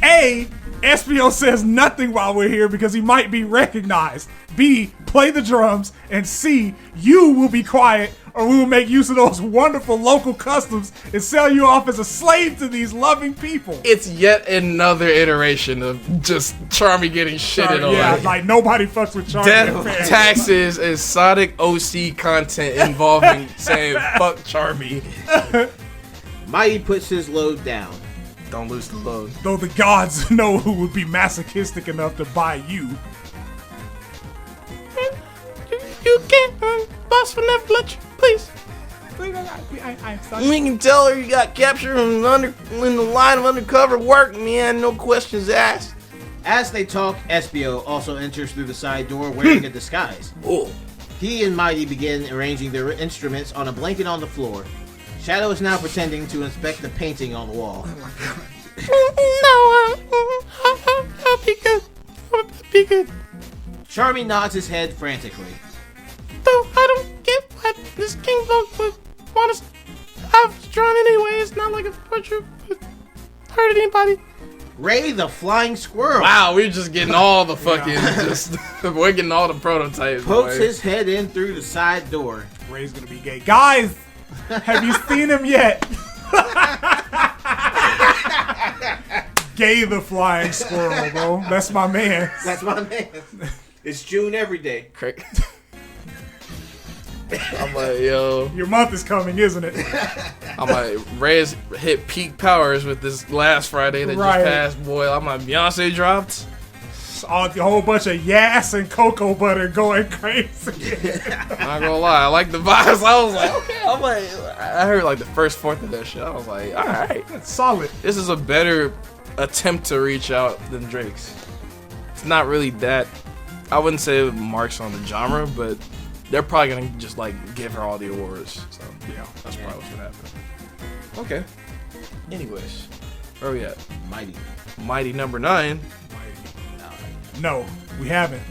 A, SPO says nothing while we're here because he might be recognized. B, play the drums. And C, you will be quiet or we will make use of those wonderful local customs and sell you off as a slave to these loving people. It's yet another iteration of just Charmy getting shitted on. Yeah, like nobody fucks with Charmy. Death, taxes, and Sonic OC content involving saying fuck Charmy. Mighty puts his load down. Don't lose the load. Though the gods know who would be masochistic enough to buy you. You can't, boss will never let you, please. I'm sorry. We can tell her you got captured in the line of undercover work, man. No questions asked. As they talk, Espio also enters through the side door wearing a disguise. Oh. He and Mighty begin arranging their instruments on a blanket on the floor. Shadow is now pretending to inspect the painting on the wall. I'll be good. I'll be good. Charmy nods his head frantically. Though I don't get why this king folk would want us have drawn anyway. It's not like a portrait would hurt anybody. Ray the flying squirrel Wow, we're just getting all the fucking, we're getting all the prototypes. pokes boy. his head in through the side door. Ray's gonna be gay. Guys, have you seen him yet? Gay the flying squirrel, bro. That's my man. That's my man. It's June every day. Craig. I'm like, yo. Your month is coming, isn't it? I'm like, Reyes hit peak powers with this last Friday that Right. just passed, boy. I'm like, Beyonce dropped. A whole bunch of yas and cocoa butter going crazy. Not gonna lie, I like the vibes. I was like, okay. I'm like, I heard like the first fourth of that shit. I was like, all right, That's solid. this is a better attempt to reach out than Drake's. It's not really that. I wouldn't say it marks on the genre, but they're probably gonna just like give her all the awards. So Yeah. that's probably what's gonna happen. Okay. Anyways, where we at? Mighty. Mighty number 9. No, we haven't.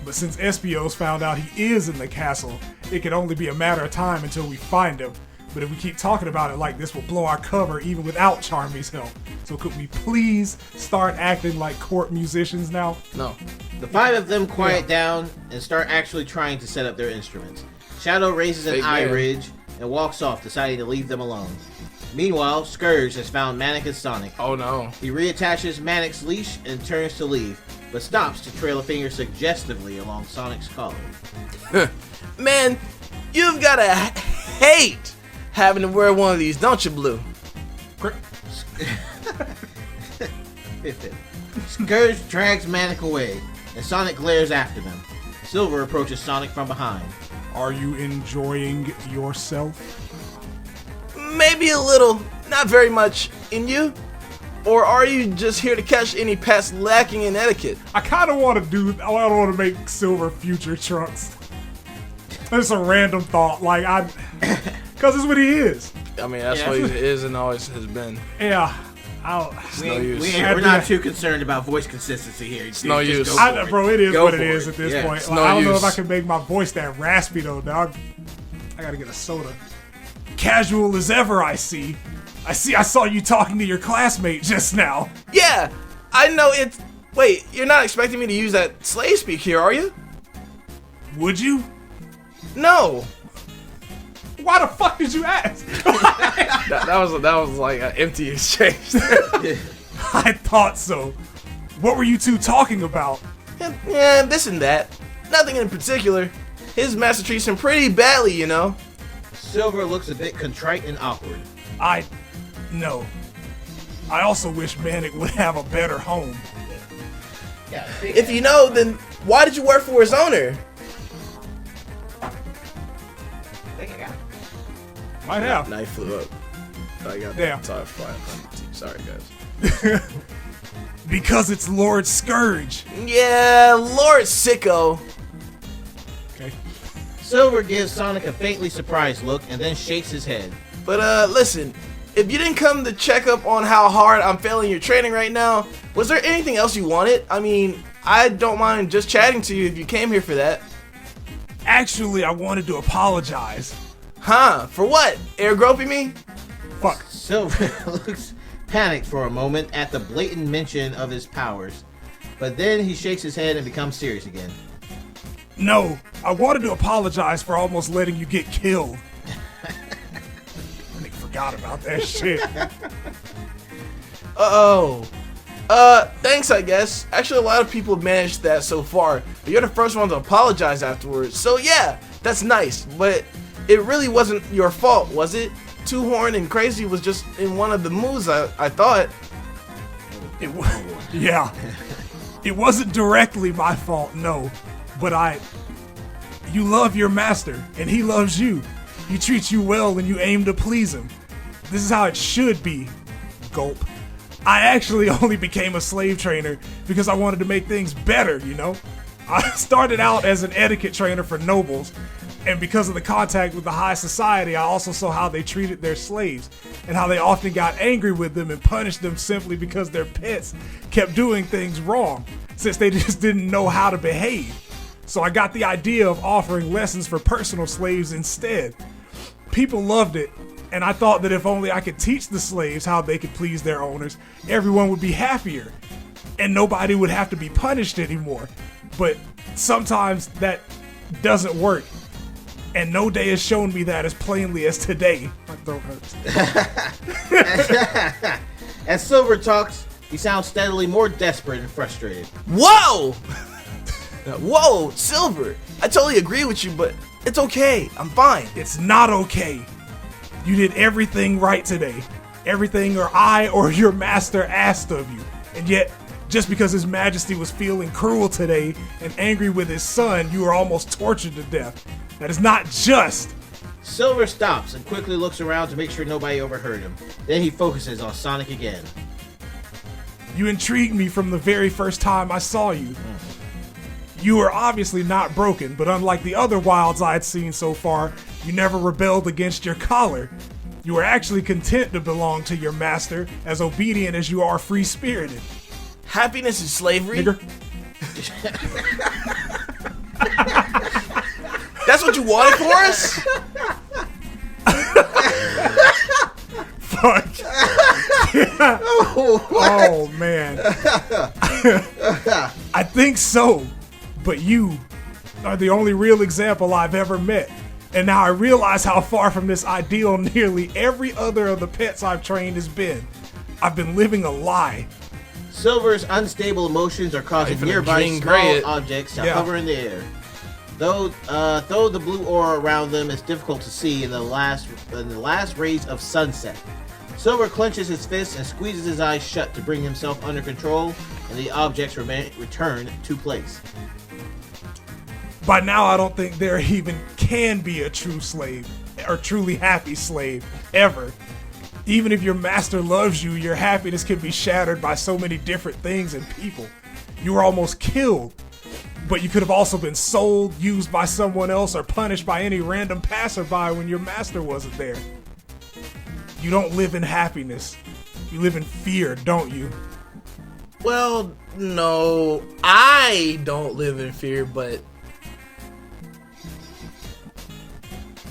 But since Espio's found out he is in the castle, it can only be a matter of time until we find him. But if we keep talking about it like this, we'll blow our cover even without Charmy's help. So could we please start acting like court musicians now? No. The 5 of them quiet down and start actually trying to set up their instruments. Shadow raises an Fake eye man. ridge and walks off, deciding to leave them alone. Meanwhile, Scourge has found Manic and Sonic. Oh no. He reattaches Manic's leash and turns to leave, but stops to trail a finger suggestively along Sonic's collar. Man, you've gotta hate having to wear one of these, don't you, Blue? Scourge drags Manic away, and Sonic glares after them. Silver approaches Sonic from behind. Are you enjoying yourself? Maybe a little, not very much. In you? Or are you just here to catch any pets lacking in etiquette? I kind of want to want to make Silver future Trunks. It's a random thought, like because it's what he is. I mean, that's Yeah. what he is and always has been. Yeah, It's no use. We're not too concerned about voice consistency here. It's no use. bro, it is Go what it for is it. at this Yeah. point. It's Like, no I don't know use. if I can make my voice that raspy though, dog. I gotta get a soda. Casual as ever, I saw you talking to your classmate just now. Yeah, I know it's. Wait, you're not expecting me to use that slave speak here, are you? Would you? No. Why the fuck did you ask? That was like an empty exchange. I thought so. What were you two talking about? Yeah, this and that. Nothing in particular. His master treats him pretty badly, you know. Silver looks a bit contrite and awkward. No. I also wish Manic would have a better home. If you know, then why did you work for his owner? Might have. Knife flew up. I got Damn. top flying. Sorry, guys. Because it's Lord Scourge. Yeah, Lord Sicko. Okay. Silver gives Sonic a faintly surprised look and then shakes his head. But listen, if you didn't come to check up on how hard I'm failing your training right now, was there anything else you wanted? I mean, I don't mind just chatting to you if you came here for that. Actually, I wanted to apologize. Huh? For what? Air groping me? Fuck. Silver looks panicked for a moment at the blatant mention of his powers, but then he shakes his head and becomes serious again. No, I wanted to apologize for almost letting you get killed. forgot about that shit. Thanks, I guess. Actually, a lot of people have managed that so far, but you're the first one to apologize afterwards. So yeah, that's nice, but it really wasn't your fault, was it? Two Horn and Crazy was just in one of the moves, I thought. Yeah. It wasn't directly my fault, no. But you love your master, and he loves you. He treats you well, and you aim to please him. This is how it should be. Gulp. I actually only became a slave trainer because I wanted to make things better, you know? I started out as an etiquette trainer for nobles, and because of the contact with the high society, I also saw how they treated their slaves, and how they often got angry with them and punished them simply because their pets kept doing things wrong, since they just didn't know how to behave. So I got the idea of offering lessons for personal slaves instead. People loved it, and I thought that if only I could teach the slaves how they could please their owners, everyone would be happier, and nobody would have to be punished anymore. But sometimes that doesn't work, and no day has shown me that as plainly as today. My throat hurts. As Silver talks, he sounds steadily more desperate and frustrated. Whoa! Whoa, Silver! I totally agree with you, but it's okay. I'm fine. It's not okay. You did everything right today. Everything I or your master asked of you. And yet, just because His Majesty was feeling cruel today and angry with his son, you were almost tortured to death. That is not just. Silver stops and quickly looks around to make sure nobody overheard him. Then he focuses on Sonic again. You intrigued me from the very first time I saw you. You were obviously not broken, but unlike the other wilds I had seen so far, you never rebelled against your collar. You were actually content to belong to your master, as obedient as you are free-spirited. Happiness is slavery? Nigger. That's what you wanted for us? Fuck. Oh, man. I think so, but you are the only real example I've ever met. And now I realize how far from this ideal nearly every other of the pets I've trained has been. I've been living a lie. Silver's unstable emotions are causing nearby small objects to hover in the air. Though the blue aura around them is difficult to see in the last rays of sunset. Silver clenches his fists and squeezes his eyes shut to bring himself under control, and the objects return to place. By now, I don't think there even can be a true slave, or truly happy slave, ever. Even if your master loves you, your happiness can be shattered by so many different things and people. You were almost killed, but you could have also been sold, used by someone else, or punished by any random passerby when your master wasn't there. You don't live in happiness. You live in fear, don't you? Well, no, I don't live in fear, but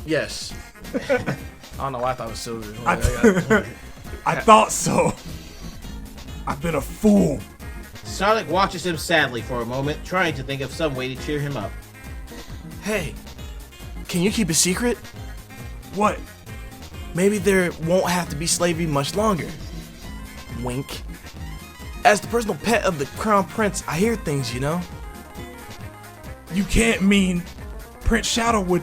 yes. I don't know why I thought it was Silver. I thought so. I've been a fool. Sonic watches him sadly for a moment, trying to think of some way to cheer him up. Hey, can you keep a secret? What? Maybe there won't have to be slavery much longer. Wink. As the personal pet of the Crown Prince, I hear things, you know? You can't mean Prince Shadow would...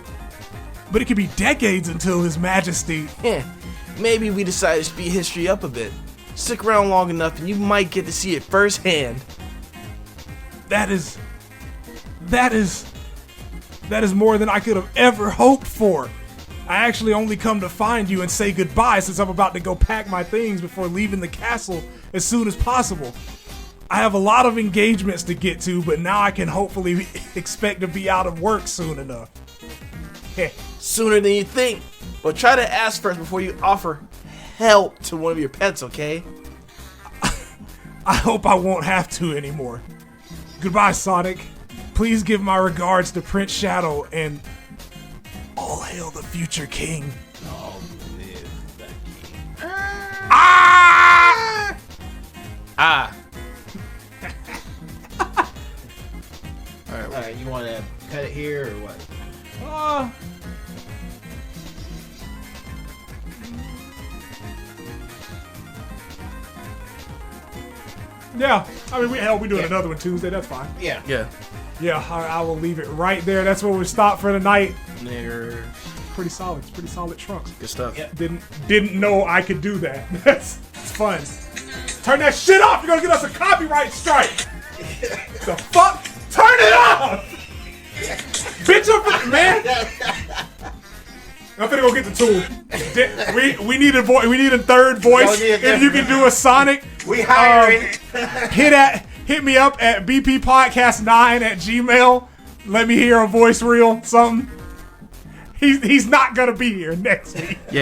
But it could be decades until His Majesty... Maybe we decide to speed history up a bit. Stick around long enough and you might get to see it firsthand. That is more than I could have ever hoped for. I actually only come to find you and say goodbye since I'm about to go pack my things before leaving the castle as soon as possible. I have a lot of engagements to get to, but now I can hopefully expect to be out of work soon enough. Sooner than you think. But try to ask first before you offer help to one of your pets, okay? I hope I won't have to anymore. Goodbye, Sonic. Please give my regards to Prince Shadow and all hail the future king. Long live the king. Ah! Ah. Alright, you want to cut it here or what? Yeah. I mean, we doing another one Tuesday. That's fine. Yeah. Yeah. Yeah, I will leave it right there. That's where we stop for the night. Nigger. Pretty solid. It's pretty solid trunks. Good stuff. Yeah. Didn't know I could do that. It's fun. Turn that shit off. You're gonna get us a copyright strike. The fuck? Turn it off. Bitch, man. I'm finna go get the tool. We need a voice. We need a third voice. If you can do a Sonic, We hiring. hit me up at bppodcast9@gmail. Let me hear a voice reel, something. He's not gonna be here next week. Yeah.